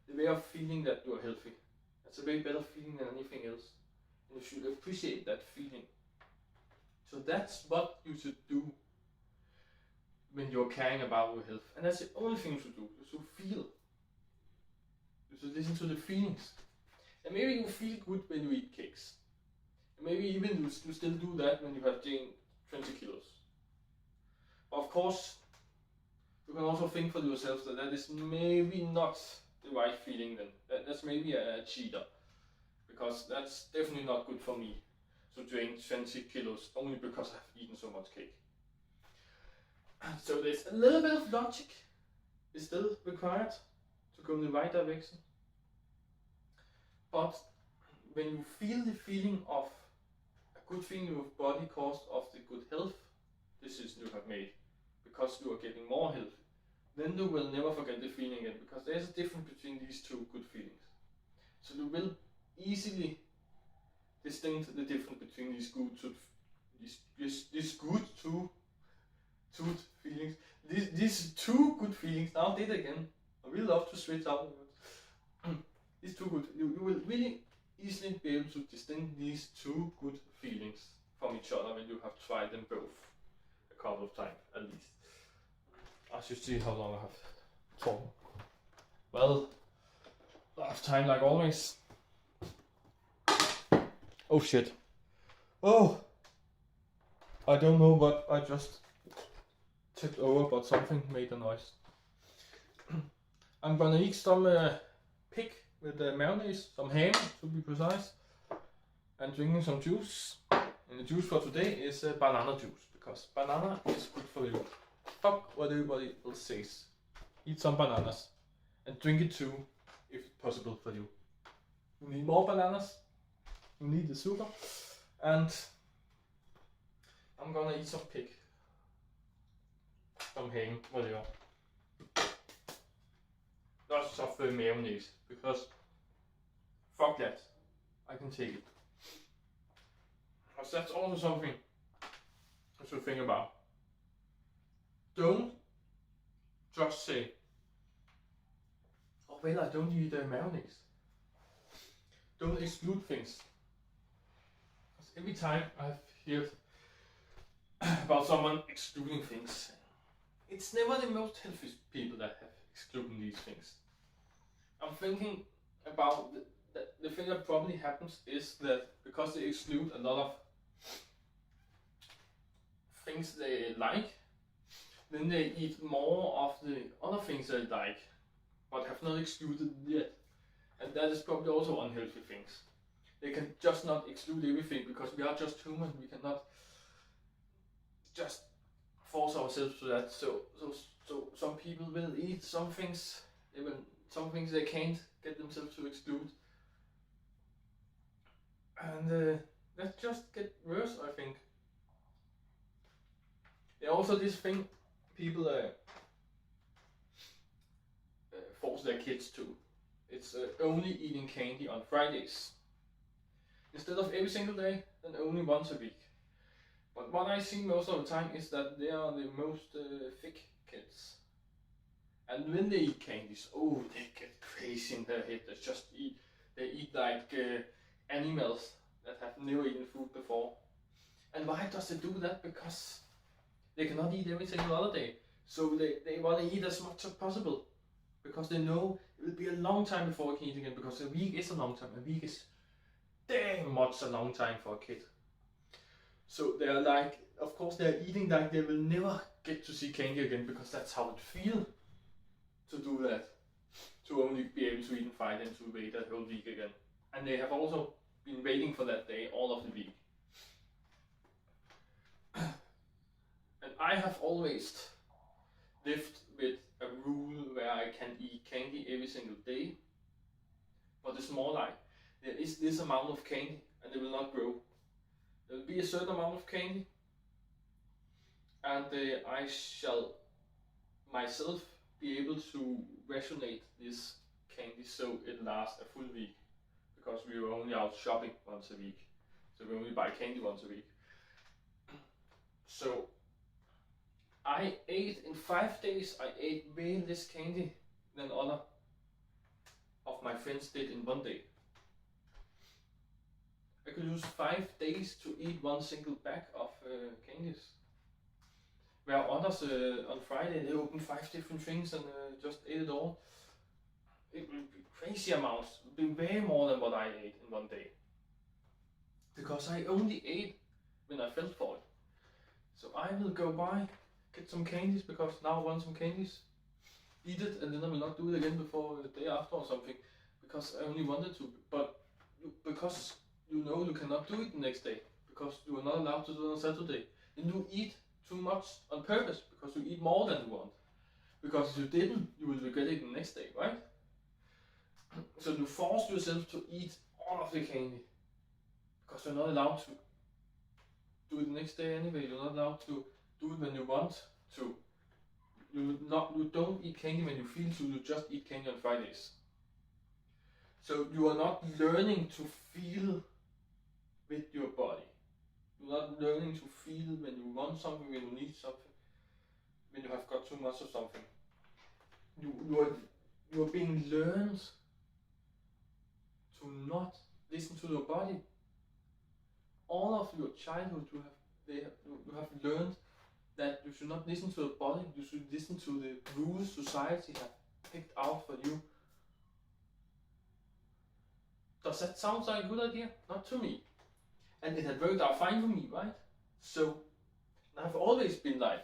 the way of feeling that you are healthy, that's a way better feeling than anything else. And you should appreciate that feeling. So that's what you should do when you're caring about your health. And that's the only thing you should do. You should feel. You should listen to the feelings. And maybe you feel good when you eat cakes. And maybe even you still do that when you have gained 20 kilos. But of course, you can also think for yourself that that is maybe not the right feeling then. That's maybe a cheater. Because that's definitely not good for me to gain 20 kilos only because I've eaten so much cake. So there's a little bit of logic is still required to go in the right direction. But when you feel the feeling of a good feeling in your body caused of the good health decision you have made, because you are getting more healthy, then you will never forget the feeling again, because there's a difference between these two good feelings. So you will easily distinguish the difference between these good feelings. These two good feelings. Now did again. I really love to switch out. These two good. You will really easily be able to distinguish these two good feelings from each other when you have tried them both a couple of times at least. I should see how long I have talked. Well, last time like always. Oh shit. Oh! I don't know what I just tipped over, but something made a noise. I'm gonna eat some pig with mayonnaise, some ham to be precise, and drinking some juice. And the juice for today is banana juice, because banana is good for you. Fuck what everybody else says. Eat some bananas and drink it too, if it's possible for you. You need more bananas. You need the sugar, and I'm gonna eat some pig, some ham, whatever. Lots of mayonnaise, because fuck that, I can take it. Because that's also something I should think about. Don't just say, oh well, I don't eat mayonnaise. Don't exclude things. Every time I've heard about someone excluding things, it's never the most healthy people that have excluded these things. I'm thinking about the thing that probably happens is that because they exclude a lot of things they like, then they eat more of the other things they like, but have not excluded yet. And that is probably also unhealthy things. They can just not exclude everything, because we are just human. We cannot just force ourselves to that. So some people will eat some things, even some things they can't get themselves to exclude. And that just get worse, I think. Yeah, also this thing people force their kids to. It's only eating candy on Fridays. Instead of every single day, then only once a week. But what I see most of the time is that they are the most thick kids. And when they eat candies, oh, they get crazy in their head. They eat like animals that have never eaten food before. And why does they do that? Because they cannot eat every single other day. So they want to eat as much as possible. Because they know it will be a long time before they can eat again. Because a week is a long time. A week is damn much a long time for a kid. So they're like, of course they're eating like they will never get to see candy again, because that's how it feels to do that. To only be able to eat and fight and to wait a whole week again. And they have also been waiting for that day all of the week. And I have always lived with a rule where I can eat candy every single day. But it's more like, there is this amount of candy and it will not grow. There will be a certain amount of candy, and I shall myself be able to rationate this candy so it lasts a full week, because we were only out shopping once a week, so we only buy candy once a week. So I ate in 5 days, I ate way less candy than other of my friends did in 1 day. I could use 5 days to eat one single bag of candies. Where others on Friday they opened 5 different things and just ate it all. It would be crazy amounts. It would be way more than what I ate in 1 day. Because I only ate when I felt for it. So I will go buy, get some candies because now I want some candies. Eat it, and then I will not do it again before the day after or something. Because I only wanted to. But because you know you cannot do it the next day, because you are not allowed to do it on Saturday, then you eat too much on purpose, because you eat more than you want. Because if you didn't, you will regret it the next day, right? So you force yourself to eat all of the candy, because you're not allowed to do it the next day anyway. You're not allowed to do it when you want to. You don't eat candy when you feel to, you just eat candy on Fridays. So you are not learning to feel with your body. You're not learning to feel when you want something, when you need something, when you have got too much of something. You are being learned to not listen to your body. All of your childhood you have learned that you should not listen to your body, you should listen to the rules society have picked out for you. Does that sound like a good idea? Not to me. And it had worked out fine for me, right? So, I've always been like,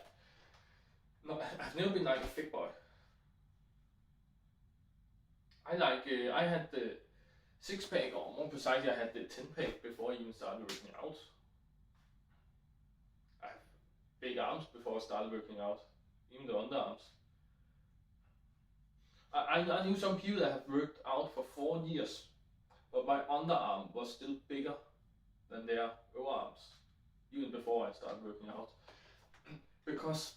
no, I've never been like a fit boy. I had the 6-pack, or more precisely, I had the 10-pack before I even started working out. I have big arms before I started working out, even the underarms. I knew some people that have worked out for 4 years, but my underarm was still bigger than their overarms, even before I started working out. Because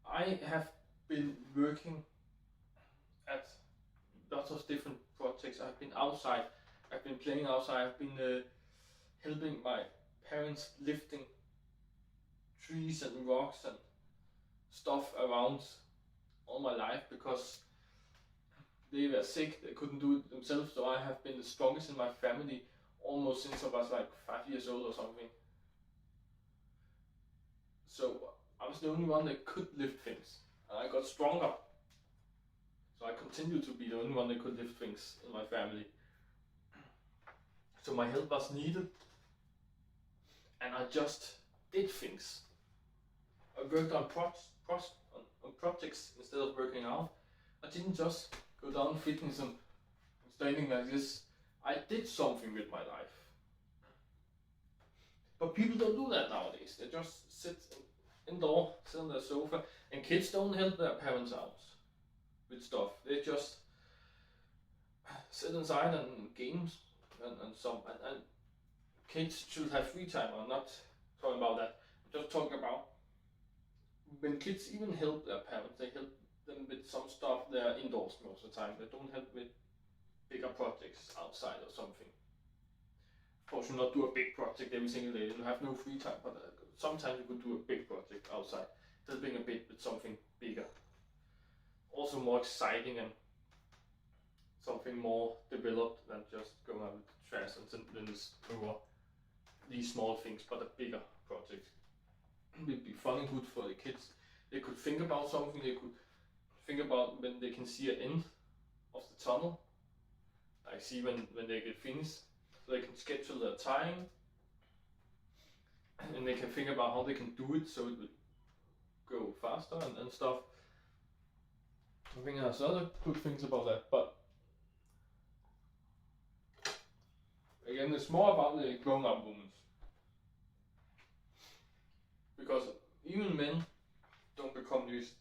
I have been working at lots of different projects. I've been outside, I've been playing outside, I've been helping my parents lifting trees and rocks and stuff around all my life, because they were sick, they couldn't do it themselves, so I have been the strongest in my family almost since I was like 5 years old or something. So I was the only one that could lift things, and I got stronger. So I continued to be the only one that could lift things in my family. So my help was needed, and I just did things. I worked on projects instead of working out. I didn't just go down fitness and standing like this. I did something with my life. But people don't do that nowadays. They just sit indoor, sit on their sofa, and kids don't help their parents out with stuff. They just sit inside and games and kids should have free time. I'm not talking about that. I'm just talking about when kids even help their parents, they help them with some stuff. They're indoors most of the time. They don't help with bigger projects outside or something. Of course, you not do a big project every single day. You have no free time, but sometimes you could do a big project outside, helping a bit with something bigger. Also more exciting and something more developed than just going out with the trash and then just over these small things, but a bigger project. It would be fun and good for the kids. They could think about something, they could think about when they can see an end of the tunnel. I see when they get finished, so they can schedule their time, and they can think about how they can do it so it will go faster and stuff. I think there's other good things about that, but again, it's more about the grown-up movements. Because even men don't become these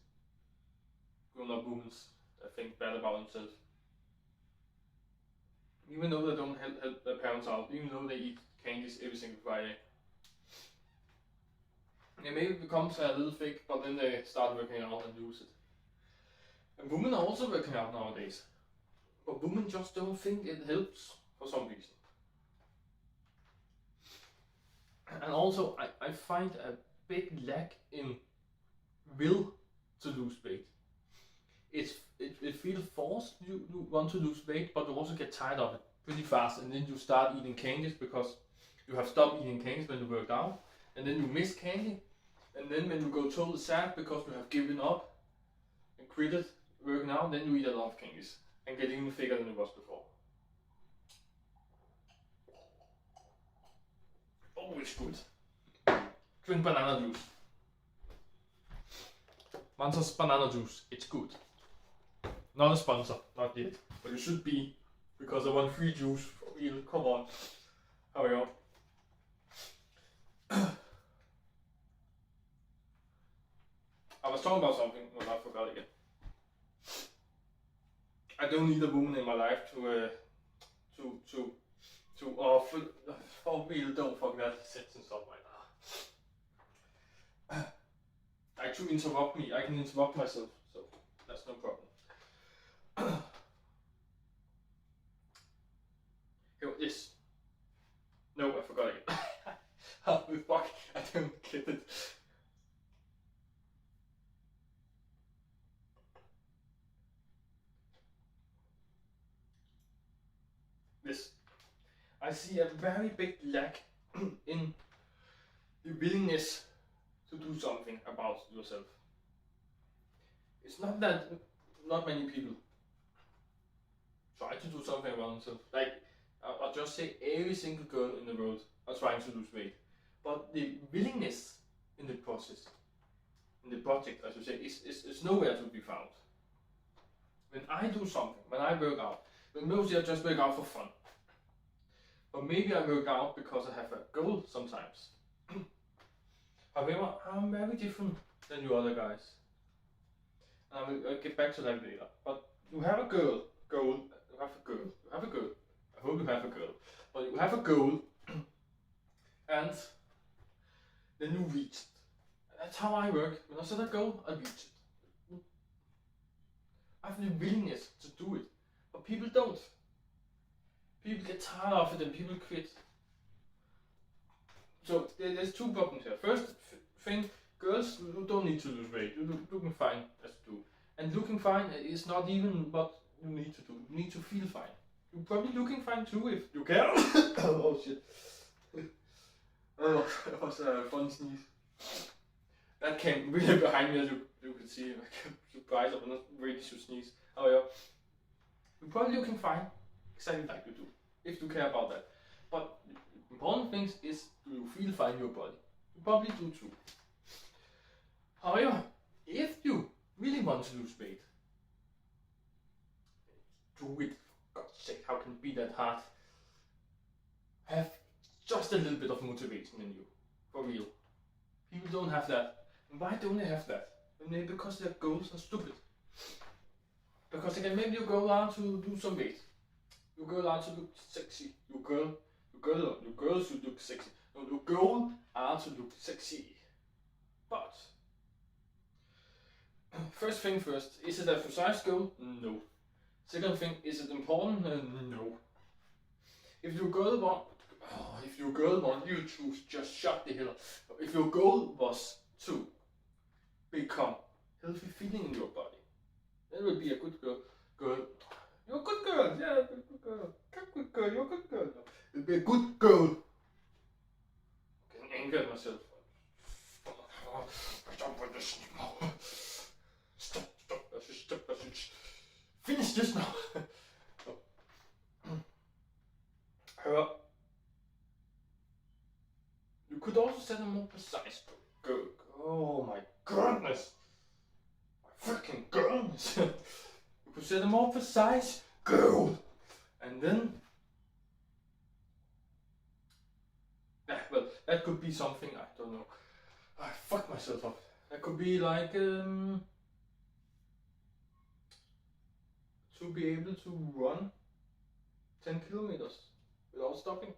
grown-up movements that think bad about themselves. Even though they don't help their parents out, even though they eat candies every single Friday. They maybe becomes a little thick, but then they start working out and lose it. And women are also working out nowadays. But women just don't think it helps for some reason. And also, I find a big lack in will to lose weight. It feels forced. You want to lose weight, but you also get tired of it pretty fast, and then you start eating candies because you have stopped eating candies when you work out, and then you miss candy, and then when you go totally sad because you have given up and quit it working out, then you eat a lot of candies and get even thicker than you was before. Oh, it's good. Drink banana juice. Mansa's banana juice, it's good. Not a sponsor, not yet. But it should be, because I want free juice for real. Come on. Hurry up. I was talking about something, well, I forgot again. I don't need a woman in my life for real, don't fuck that sentence up right now. Like to interrupt me, I can interrupt myself, so that's no problem. Here, this. No, I forgot it. How the fuck? I don't get it. This. I see a very big lack in the willingness to do something about yourself. It's not that not many people try to do something about themselves. Like, I'll just say every single girl in the world are trying to lose weight. But the willingness in the process, in the project, I should say, is nowhere to be found. When I do something, when I work out, then mostly I just work out for fun. But maybe I work out because I have a goal sometimes. However, I'm very different than you other guys. And I'll get back to that later. But you have a goal, you have a girl. I hope you have a girl. But you have a goal, and then you reach it. That's how I work. When I set a goal, I reach it. I have the willingness to do it, but people don't. People get tired of it and people quit. So there's two problems here. First thing, girls, you don't need to lose weight. You're looking fine as you do. And looking fine is not even what you need to do. You need to feel fine. You're probably looking fine too if you care. Oh shit. Oh, that was a fun sneeze. That came really behind me, as you could see. I'm surprised I'm not ready to sneeze. Oh yeah. You're probably looking fine, exactly like you do, if you care about that. But the important thing is, do you feel fine in your body? You probably do too. However, if you really want to lose weight, do it. For God's sake, how can it be that hard? Have just a little bit of motivation in you, for real. People don't have that. And why don't they have that? Maybe because their goals are stupid. Because again, maybe you go out to do some weight. You go out to look sexy. Your girls should look sexy. No, your goal are to look sexy. But first thing first, is it a precise goal? No. Second thing, is it important? No. If your girl want you to just shut the hell up. If your goal was to become healthy feeling in your body, that would be a good girl. You're a good girl. Yeah, you're a good girl. Good girl. You're a good girl. It'd be a good girl. I can anger at myself. Stop with this now. Stop. I should finish this now. You could also set a more precise goal. Oh my goodness! My freaking goodness! You could set a more precise goal, and then, well, that could be something, I don't know. I fucked myself up. That could be like to be able to run 10 kilometers without stopping.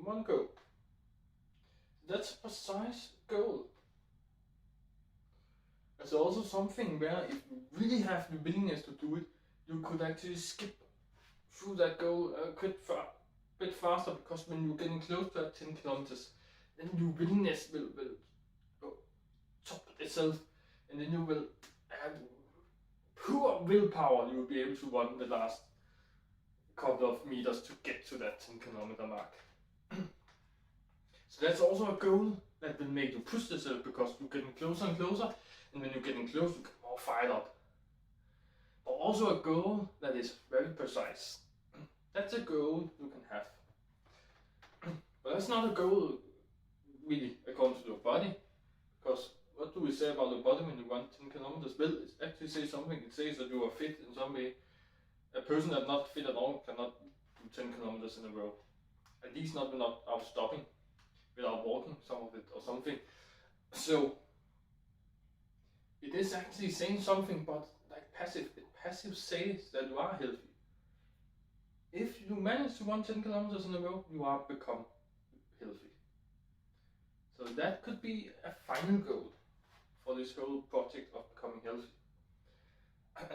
One goal. That's a precise goal. It's also something where if you really have the willingness to do it, you could actually skip through that goal a bit faster, because when you're getting close to that 10 kilometers, then your willingness will top itself, and then you will have pure willpower. You will be able to run the last couple of meters to get to that 10 kilometer mark. So that's also a goal that will make you push yourself, because you're getting closer and closer, and when you're getting close, you get more fired up. But also a goal that is very precise. That's a goal you can have. But that's not a goal really according to your body, because what do we say about the body when you run 10 kilometers? Well, it actually says something. It says that you are fit in some way. A person that's not fit at all cannot do 10 kilometers in a row. At least not without stopping, without walking some of it or something. So it is actually saying something, but like passive. Passive says that you are healthy. If you manage to run 10 kilometers in a row, you are become healthy. So that could be a final goal for this whole project of becoming healthy.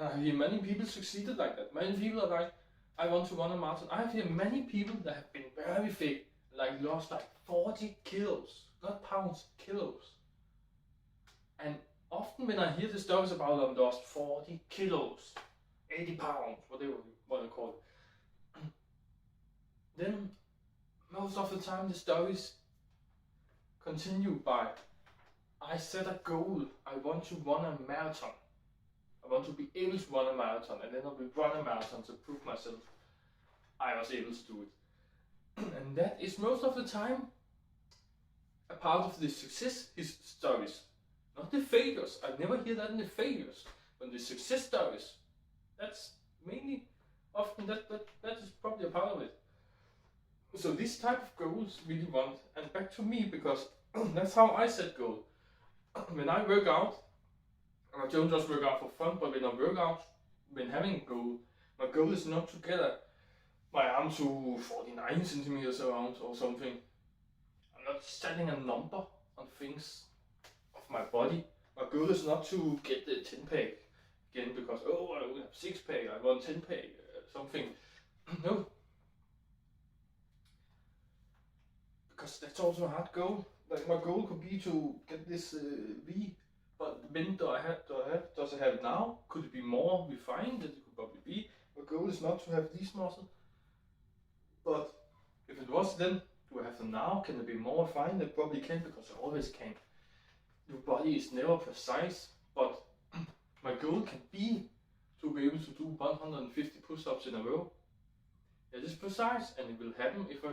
I hear many people succeeded like that. Many people are like, I want to run a marathon. I hear many people that have been very fit, like lost like 40 kilos, not pounds, kilos. And often when I hear the stories about them lost 40 kilos, 80 pounds, whatever you want to call it, then most of the time the stories continue by, I set a goal, I want to run a marathon. I want to be able to run a marathon, and then I will run a marathon to prove myself I was able to do it. And that is most of the time a part of the success stories, not the failures. I never hear that in the failures, but the success stories, that's mainly often that is probably a part of it. So this type of goals really want, and back to me, because that's how I set goals. When I work out, I don't just work out for fun, but when I work out, when having a goal, my goal is not to get my arm to 49 centimeters around or something. I'm not setting a number on things of my body. My goal is not to get the 10-pack again, because, oh, I only have 6-pack, I want 10-pack, something. No. Because that's also a hard goal. Like, my goal could be to get this V, but when does I have it now? Could it be more refined? That it could probably be. My goal is not to have these muscles, but if it was, then do I have them now? Can it be more refined? It probably can, because I always can. Your body is never precise, but my goal can be to be able to do 150 push-ups in a row. It is precise, and it will happen if I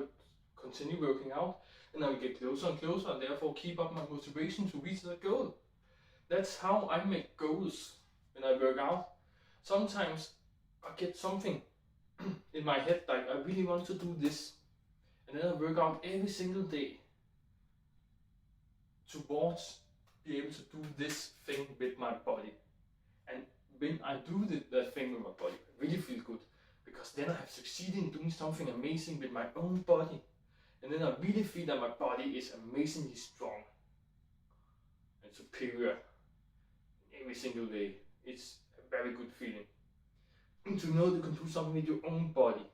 continue working out, and I will get closer and closer, and therefore keep up my motivation to reach that goal. That's how I make goals when I work out. Sometimes I get something in my head, like I really want to do this, and then I work out every single day towards be able to do this thing with my body. And when I do that thing with my body, I really feel good, because then I have succeeded in doing something amazing with my own body. And then I really feel that my body is amazingly strong and superior in every single way. It's a very good feeling. And to know you can do something with your own body.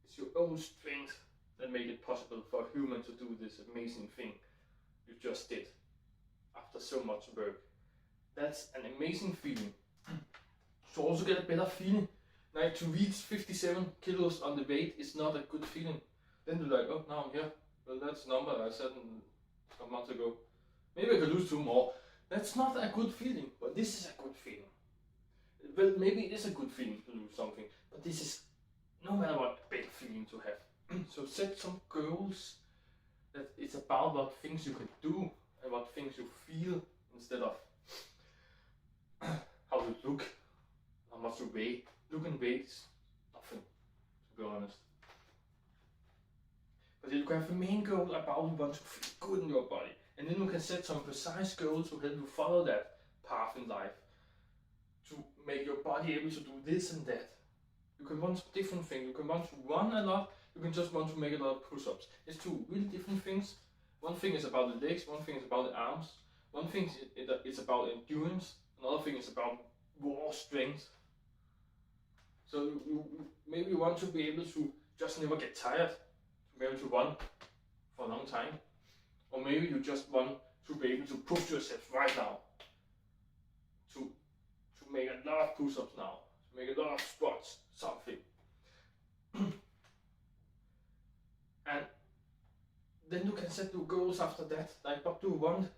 It's your own strength that makes it possible for a human to do this amazing thing you just did after so much work. That's an amazing feeling. To also get a better feeling, like to reach 57 kilos on the weight is not a good feeling. Then you're like, oh, now I'm here. Well, that's a number I said some months ago. Maybe I could lose 2 more. That's not a good feeling, but this is a good feeling. Well, maybe it is a good feeling to lose something, but this is no matter what big feeling to have. So set some goals that it's about what things you can do and what things you feel instead of how you look, how much you weigh. Look and weight is nothing, to be honest. But you can have a main goal about you want to feel good in your body. And then you can set some precise goals to help you follow that path in life. To make your body able to do this and that. You can want different things. You can want to run a lot. You can just want to make a lot of push-ups. It's two really different things. One thing is about the legs. One thing is about the arms. One thing is about endurance. Another thing is about raw strength. So maybe you want to be able to just never get tired. To be able to run for a long time. Or maybe you just want to be able to push yourself right now. To make a lot of push-ups now. To make a lot of squats. Something. And then you can set your goals after that. Like what do you want?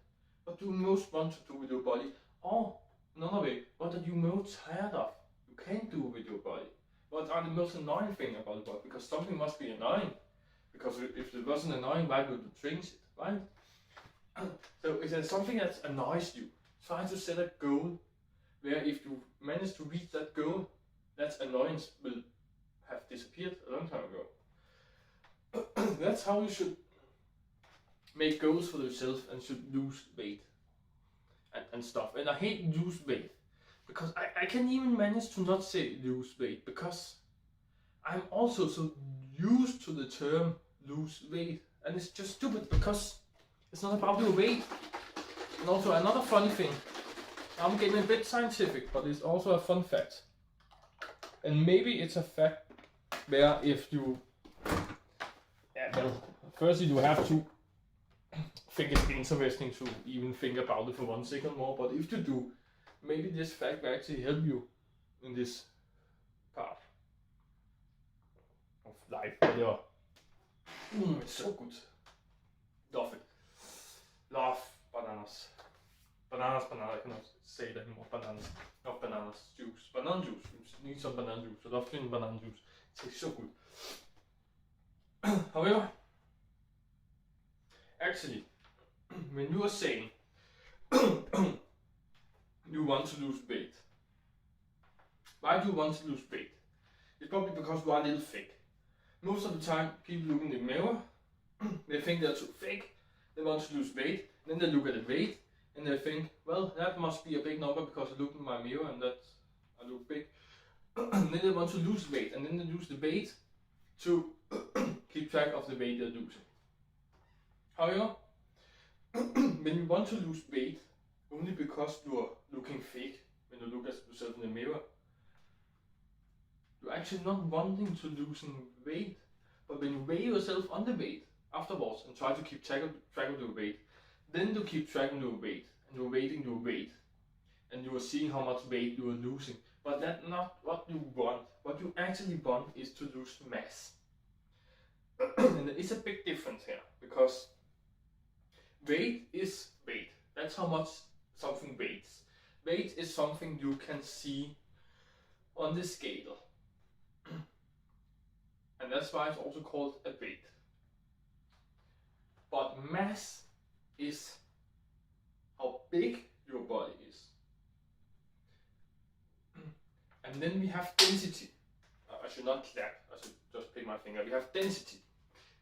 What do you most want to do with your body? Or another way, what are you most tired of? You can't do with your body. What are the most annoying thing about the body? Because something must be annoying. Because if it wasn't annoying, why would you change it, right? So if there's something that annoys you, try to set a goal where if you manage to reach that goal, that annoyance will have disappeared a long time ago. That's how you should make goals for yourself and should lose weight and stuff. And I hate lose weight because I can even manage to not say lose weight because I'm also so used to the term lose weight, and it's just stupid because it's not about your weight. And also another funny thing, I'm getting a bit scientific, but it's also a fun fact. And maybe it's a fact where if you, firstly you have to think it's interesting to even think about it for 1 second more, but if you do, maybe this fact will actually help you in this part of life, whatever. It's so good. Love it. Love bananas. Bananas, I cannot say that anymore. Bananas. Not bananas. Juice. Banana juice. You need some banana juice. I love drinking banana juice. It tastes so good. However, actually, when you are saying you want to lose weight, why do you want to lose weight? It's probably because you are a little thick. Most of the time, people look in the mirror, they think they're too thick, they want to lose weight, then they look at the weight, and they think, well, that must be a big number because I look in my mirror and that I look big. And then they want to lose weight, and then they lose the weight to keep track of the weight they're losing. However, when you want to lose weight only because you're looking fake when you look at yourself in the mirror, you're actually not wanting to lose weight, but when you weigh yourself on the weight afterwards and try to keep track of your weight, then you keep tracking your weight and you're weighting your weight and you are seeing how much weight you are losing. But that's not what you want. What you actually want is to lose mass. And there is a big difference here because weight is weight. That's how much something weighs. Weight is something you can see on the scale. And that's why it's also called a weight. But mass is how big your body is. And then we have density. I should not clap, I should just pick my finger. We have density.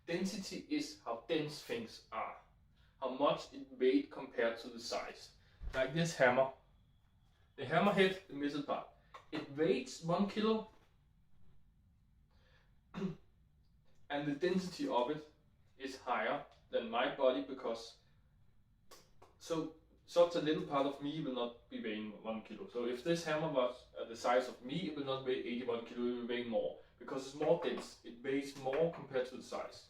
Density is how dense things are. How much it weighs compared to the size. Like this hammer. The hammer head, the middle part. It weighs 1 kilo. And the density of it is higher than my body because such a little part of me will not be weighing 1 kilo. So if this hammer was the size of me, it will not weigh 81 kilo, it will weigh more because it's more dense. It weighs more compared to the size.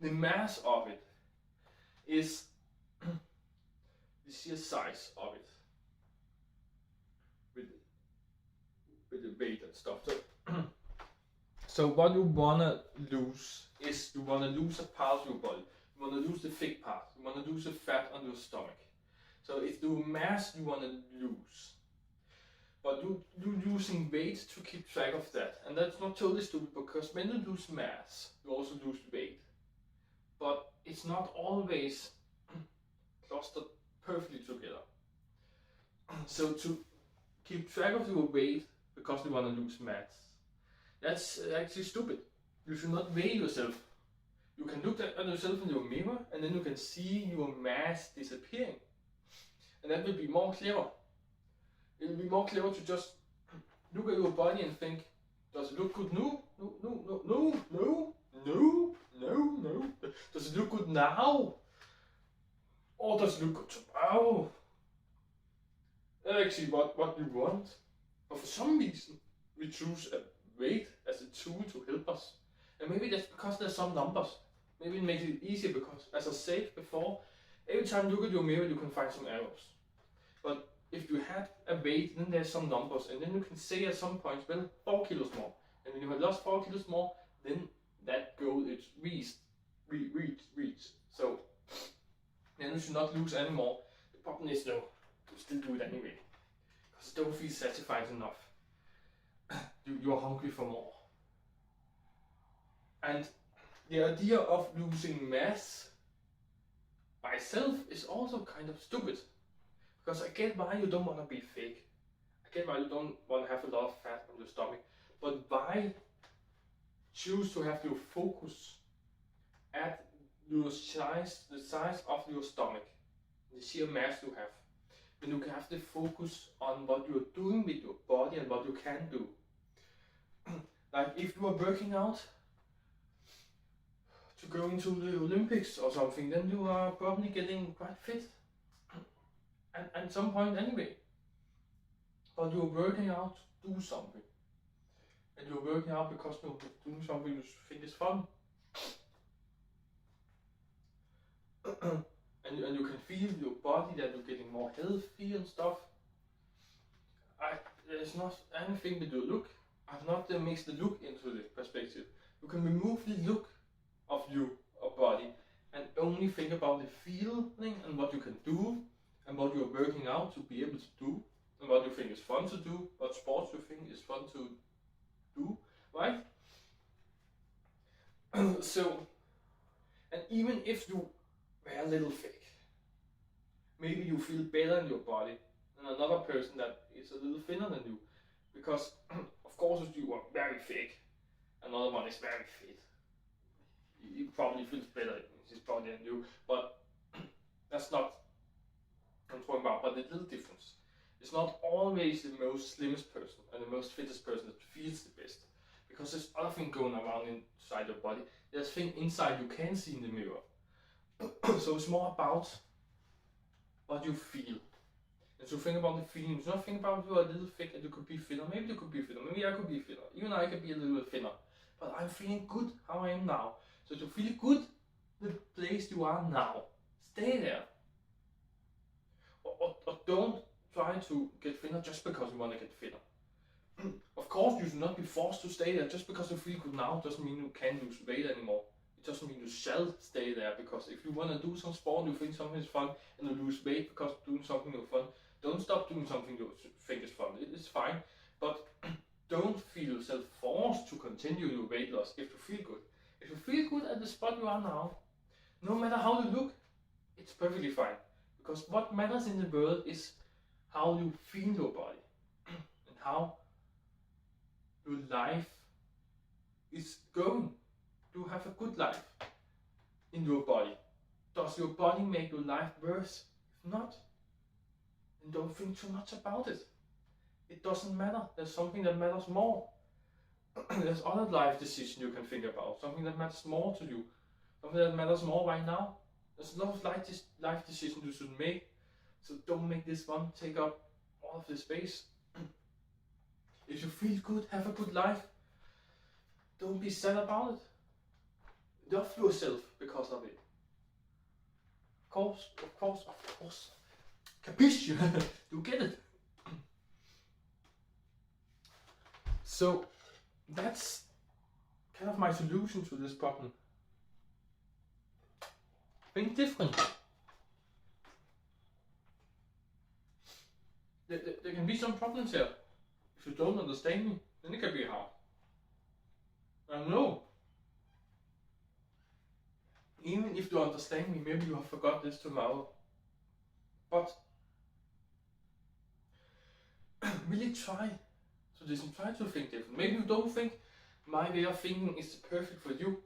The mass of it is the sheer size of it with the weight and stuff. So what you wanna lose is you wanna lose a part of your body. You wanna lose the thick part. You wanna lose the fat on your stomach. So it's the mass you wanna lose. But you using weight to keep track of that, and that's not totally stupid because when you lose mass, you also lose weight. But it's not always clustered perfectly together. So to keep track of your weight because you want to lose mass, that's actually stupid. You should not weigh yourself. You can look at yourself in your mirror and then you can see your mass disappearing. And that will be more clever. It will be more clever to just look at your body and think, does it look good? No, no, no, no, no, no, no, no, no. Does it look good now? Or does it look good tomorrow? That's actually what you want. But for some reason, we choose a weight as a tool to help us. And maybe that's because there's some numbers. Maybe it makes it easier because, as I said before, every time you look at your mirror, you can find some errors. But if you had a weight, then there's some numbers, and then you can say at some point, well, 4 kilos more. And when you have lost 4 kilos more, then that goal is reached. So, then you should not lose any more. The problem is, though, to still do it anyway. Because it don't feel satisfied enough. You're hungry for more. And the idea of losing mass by self is also kind of stupid. Because I get why you don't want to be fake. I get why you don't want to have a lot of fat on your stomach. But why choose to have your focus at your size, the size of your stomach, the sheer mass you have, when you can have the focus on what you're doing with your body and what you can do. Like if you are working out to go into the Olympics or something, then you are probably getting quite fit. At some point anyway. But you're working out to do something. And you're working out because you're doing something you think is fun. and you can feel your body that you're getting more healthy and stuff. There's not anything with your look. I've not mixed the look into the perspective. You can remove the look of your body and only think about the feeling and what you can do and what you're working out to be able to do and what you think is fun to do, what sports you think is fun to do, right? So, and even if you were a little fake, maybe you feel better in your body than another person that is a little thinner than you. Because, of course, if you are very fake, another one is very fit, he probably feels better in his body than you, but that's not what I'm talking about, but the little difference. It's not always the most slimmest person and the most fittest person that feels the best. Because there's other things going around inside your body. There's things inside you can see in the mirror. So it's more about what you feel. And so think about the feelings. Not think about you are a little thick and you could be thinner. Maybe you could be thinner. Maybe I could be thinner. Even I could be a little bit thinner. But I'm feeling good how I am now. So to feel good, the place you are now, stay there. Or don't try to get thinner just because you want to get thinner. Of course, you should not be forced to stay there. Just because you feel good now doesn't mean you can lose weight anymore. It doesn't mean you shall stay there, because if you want to do some sport, you think something is fun, and you lose weight because doing something is fun, don't stop doing something you think is fun. It is fine, but don't feel yourself forced to continue your weight loss if you feel good. If you feel good at the spot you are now, no matter how you look, it's perfectly fine. Because what matters in the world is how you feel your body and how your life is going. To have a good life in your body. Does your body make your life worse? If not, then don't think too much about it. It doesn't matter. There's something that matters more. There's other life decisions you can think about. Something that matters more to you. Something that matters more right now. There's a lot of life decisions you should make. So don't make this one take up all of the space. If you feel good, have a good life. Don't be sad about it. Love yourself because of it. Of course. Capiche? You get it. So that's kind of my solution to this problem. Think different. There can be some problems here. If you don't understand me, then it can be hard. I know. Even if you understand me, maybe you have forgot this tomorrow. But really try to listen, try to think different. Maybe you don't think my way of thinking is perfect for you.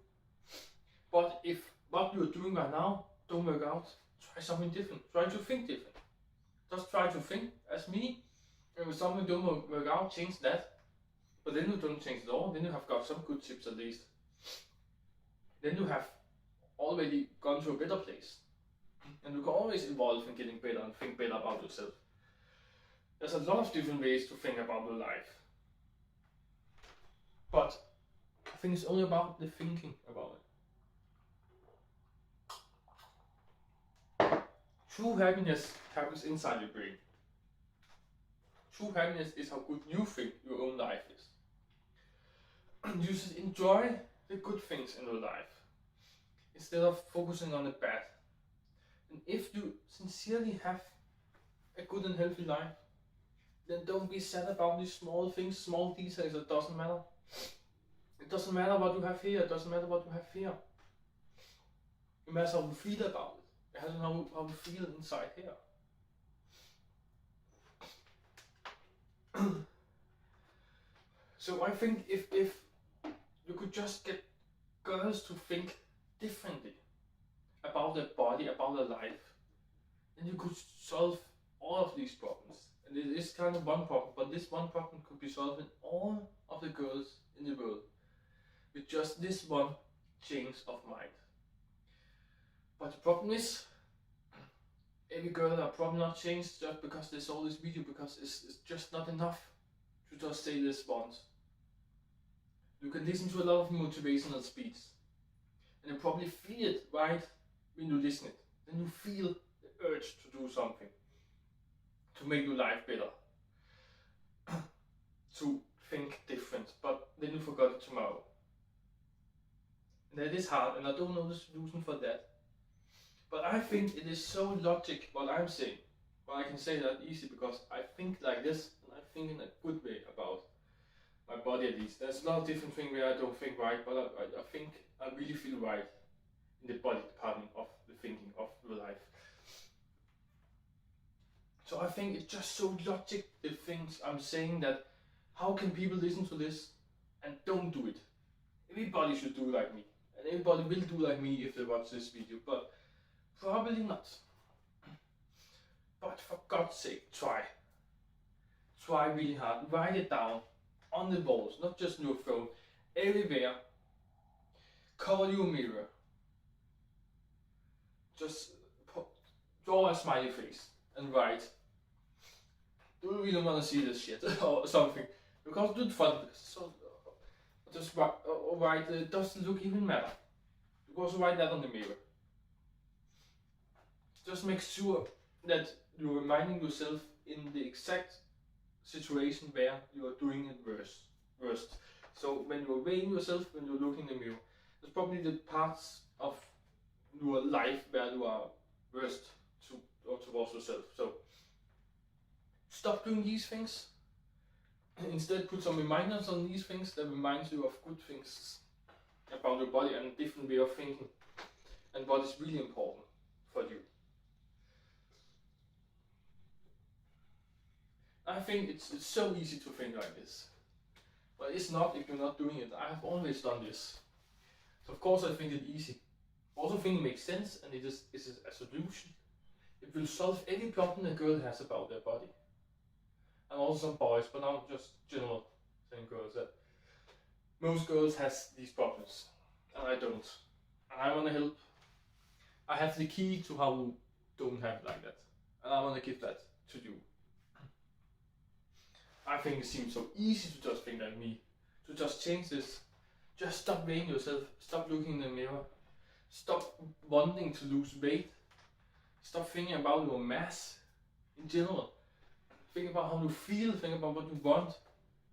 But if what you're doing right now don't work out, try something different. Try to think different. Just try to think as me. And if something don't work out, change that. But then you don't change it all. Then you have got some good tips at least. Then you have already gone to a better place. And you can always evolve and getting better and think better about yourself. There's a lot of different ways to think about your life. But I think it's only about the thinking about it. True happiness happens inside your brain. True happiness is how good you think your own life is. You should enjoy the good things in your life instead of focusing on the bad. And if you sincerely have a good and healthy life, then don't be sad about these small things, small details. It doesn't matter. It doesn't matter what you have here. It doesn't matter what you have here. It matters how you feel about it. It has to know how you feel inside here. So I think if you could just get girls to think differently about their body, about their life, then you could solve all of these problems. And it is kind of one problem, but this one problem could be solved in all of the girls in the world with just this one change of mind. But the problem is, every girl are probably not changed just because they saw this video, because it's just not enough to just say this once. You can listen to a lot of motivational speech, and you probably feel it right when you listen it. Then you feel the urge to do something, to make your life better, to think different, but then you forgot it tomorrow. And that is hard, and I don't know the solution for that. But I think it is so logic what I'm saying. But I can say that easy because I think like this, and I think in a good way about my body at least. There's a lot of different things where I don't think right, but I think I really feel right in the body department of the thinking of the life. So I think it's just so logic, the things I'm saying, that how can people listen to this and don't do it? Everybody should do like me, and everybody will do like me if they watch this video, but probably not. But for God's sake, try. Try really hard. Write it down on the walls, not just on your phone, everywhere. Cover your mirror. Just draw a smiley face and write. Do you really want to see this shit or something? Because do it fun. So just write. It doesn't look even matter. Because write that on the mirror. Just make sure that you're reminding yourself in the exact situation where you are doing it worst. So when you're weighing yourself, when you're looking in the mirror, there's probably the parts of your life where you are worst towards yourself. So stop doing these things. Instead, put some reminders on these things that reminds you of good things about your body and a different way of thinking and what is really important for you. I think it's so easy to think like this, but it's not if you're not doing it. I have always done this, so of course I think it's easy. I also think it makes sense, and it is a solution. It will solve any problem a girl has about their body, and also some boys, but not just general saying girls. That most girls has these problems, and I don't. And I want to help. I have the key to how you don't have it like that, and I want to give that to you. I think it seems so easy to just think like me, to just change this. Just stop weighing yourself, stop looking in the mirror, stop wanting to lose weight, stop thinking about your mass in general. Think about how you feel, think about what you want,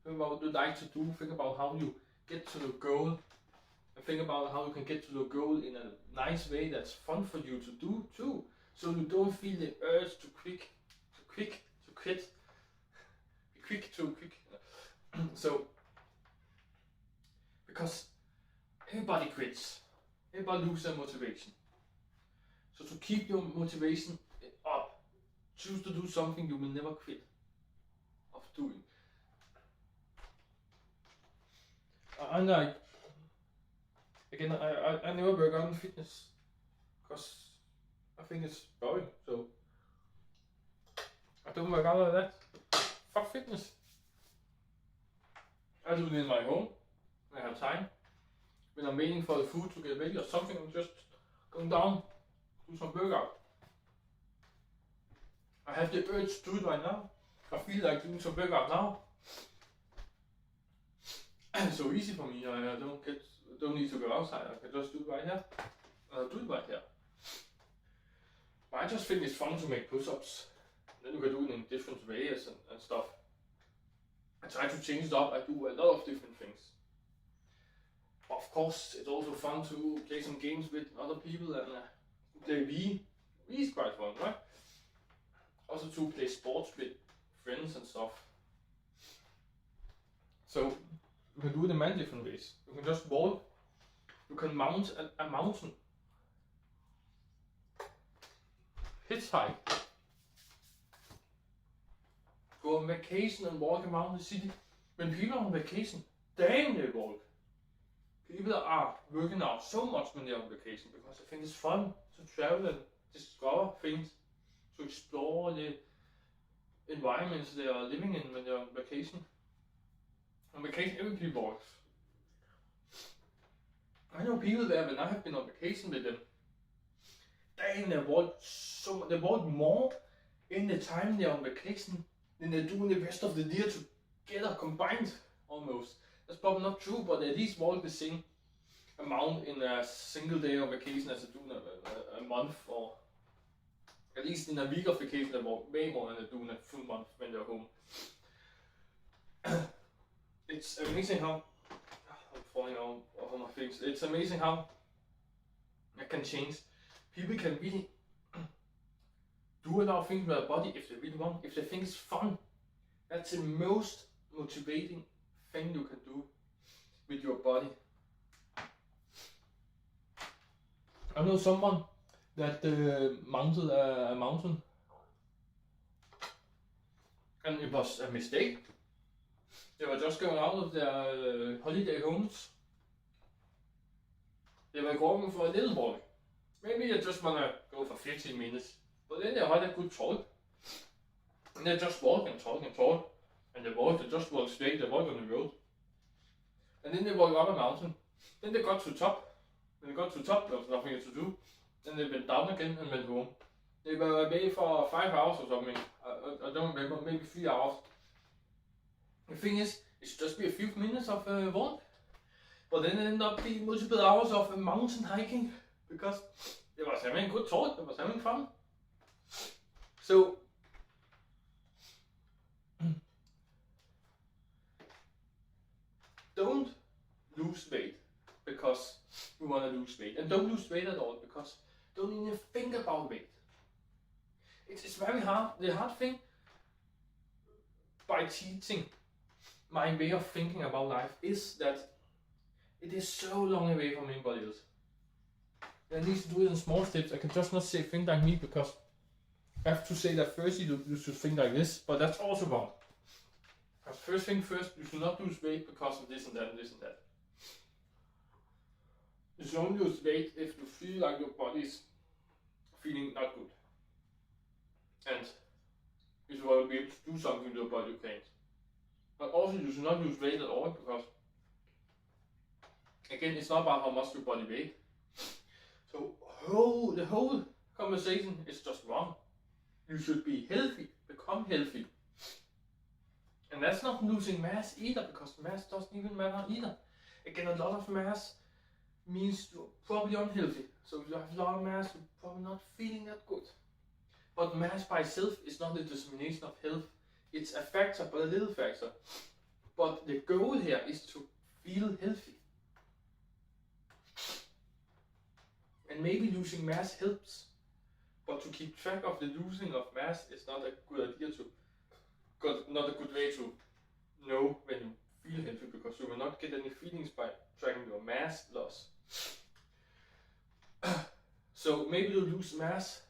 think about what you like to do, think about how you get to the goal, and think about how you can get to the goal in a nice way that's fun for you to do too, so you don't feel the urge to quit. So, because everybody quits, everybody loses their motivation. So to keep your motivation up, choose to do something you will never quit of doing. And like, again, I never work out in fitness because I think it's boring. So I don't work out like that. Fuck fitness. I do it in my home when I have time. When I'm waiting for the food to get ready or something, I'm just going down, do some workout. I have the urge to do it right now. I feel like doing some workout now. And it's so easy for me. I don't need to go outside. I can just do it right here. I'll do it right here. But I just think it's fun to make push-ups. Then you can do it in different ways and stuff. I try to change it up. I do a lot of different things. Of course, it's also fun to play some games with other people and play Wii. Wii is quite fun, right? Also to play sports with friends and stuff. So you can do it in many different ways. You can just walk. You can mount a mountain. Hitchhike. Go on vacation and walk around the city. When people are on vacation, damn they walk. People are working out so much when they're on vacation because I think it's fun to travel and discover things, to explore the environments they are living in when they're on vacation. On vacation, everybody walks. I know people there when I have been on vacation with them. Damn, they walk more in the time they're on vacation than they do in the rest of the year together combined almost. That's probably not true, but they at least walk the same amount in a single day of vacation as they do in a month, or at least in a week of vacation they walk way more than they do in a full month when they're home. It's amazing how I'm falling out of my face. It's amazing how it can change. People can really do a lot of things with their body if they really want, if they think it's fun. That's the most motivating thing you can do with your body. I know someone that mounted a mountain and it was a mistake. They were just going out of their holiday homes. They were going for a little walk. Maybe they just wanna go for 15 minutes. But then they had a good talk. And they just walk and talk and talk. And they just walk straight, they walk on the road. And then they walk up a mountain. Then they got to the top. When they got to the top, there was nothing to do. Then they went down again and went home. They were away for 5 hours or something. I don't remember, maybe 3 hours. The thing is, it should just be a few minutes of walk. But then it ended up being multiple hours of mountain hiking. Because they was having a good talk, they was having fun. So, don't lose weight because you want to lose weight. And don't lose weight at all because don't even think about weight. It's very hard. The hard thing by teaching my way of thinking about life is that it is so long away from anybody else. I need to do it in small steps. I can just not say think like me because I have to say that first you should think like this, but that's also wrong. First thing first, you should not lose weight because of this and that and this and that. You should only lose weight if you feel like your body is feeling not good. And if you want to be able to do something with your body, you can't. But also you should not lose weight at all because, again, it's not about how much your body weighs. So the whole conversation is just wrong. You should be healthy, become healthy. And that's not losing mass either, because mass doesn't even matter either. Again, a lot of mass means you're probably unhealthy. So if you have a lot of mass, you're probably not feeling that good. But mass by itself is not a determination of health. It's a factor, but a little factor. But the goal here is to feel healthy. And maybe losing mass helps, but to keep track of the losing of mass is not a good idea not a good way to know when you feel healthy, because you will not get any feelings by tracking your mass loss. So maybe you lose mass,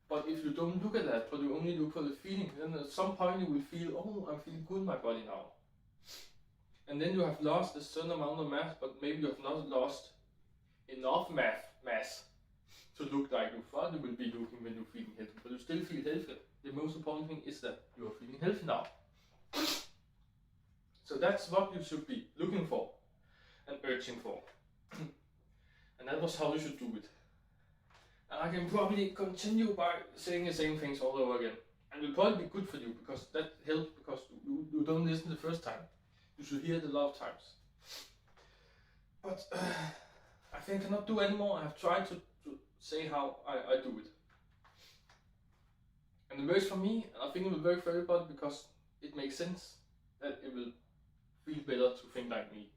but if you don't look at that, but you only look for the feeling, then at some point you will feel, oh, I'm feeling good in my body now. And then you have lost a certain amount of mass, but maybe you have not lost enough mass to look like you thought you will be looking when you're feeling healthy, but you still feel healthy. The most important thing is that you are feeling healthy now. So that's what you should be looking for and urging for. And that was how you should do it. And I can probably continue by saying the same things all over again. And it will probably be good for you, because that helps, because you don't listen the first time. You should hear it a lot of times. But I think I cannot do anymore. I have tried to say how I do it. And it works for me, and I think it will work for everybody, because it makes sense that it will feel better to think like me.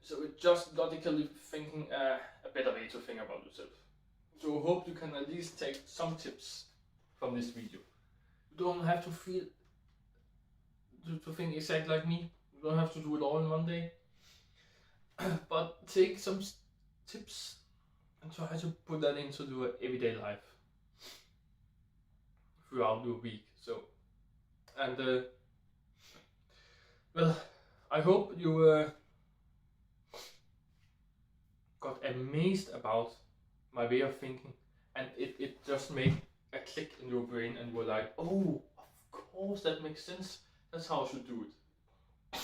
So it's just logically thinking a better way to think about yourself. So I hope you can at least take some tips from this video. You don't have to feel to think exactly like me. You don't have to do it all in one day. But take some tips and try to put that into your everyday life throughout your week. So, and well, I hope you got amazed about my way of thinking, and it just made a click in your brain, and you were like, oh, of course that makes sense. That's how I should do it.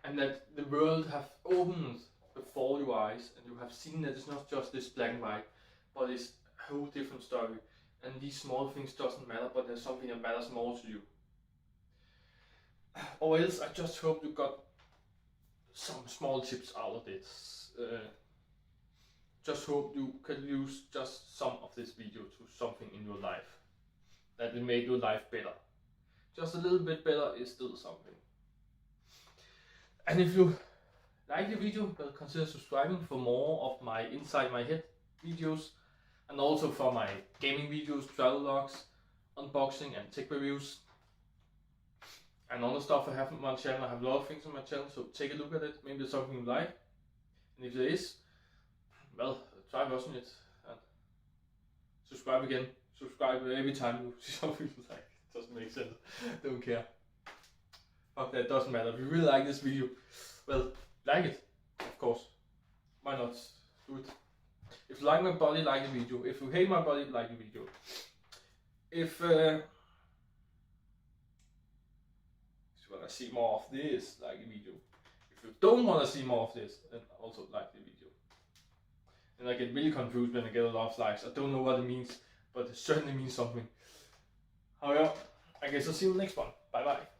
And that the world have opened before your eyes, and you have seen that it's not just this black and white, but it's a whole different story. And these small things doesn't matter, but there's something that matters more to you. Or else I just hope you got some small tips out of this. Just hope you can use just some of this video to something in your life, that will make your life better. Just a little bit better is still something. And if you like the video, well, consider subscribing for more of my Inside My Head videos, and also for my gaming videos, travel logs, unboxing and tech reviews, and other stuff I have on my channel. I have a lot of things on my channel, so take a look at it. Maybe there's something you like, and if there is, well, try watching it and subscribe again. Subscribe every time you see something you like. It doesn't make sense. Don't care. Fuck that, doesn't matter. If you really like this video, well, like it, of course. Why not? Do it. If you like my body, like the video. If you hate my body, like the video. If you want to see more of this, like the video. If you don't want to see more of this, then also like the video. And I get really confused when I get a lot of likes. I don't know what it means, but it certainly means something. However, I guess I'll see you in the next one. Bye bye.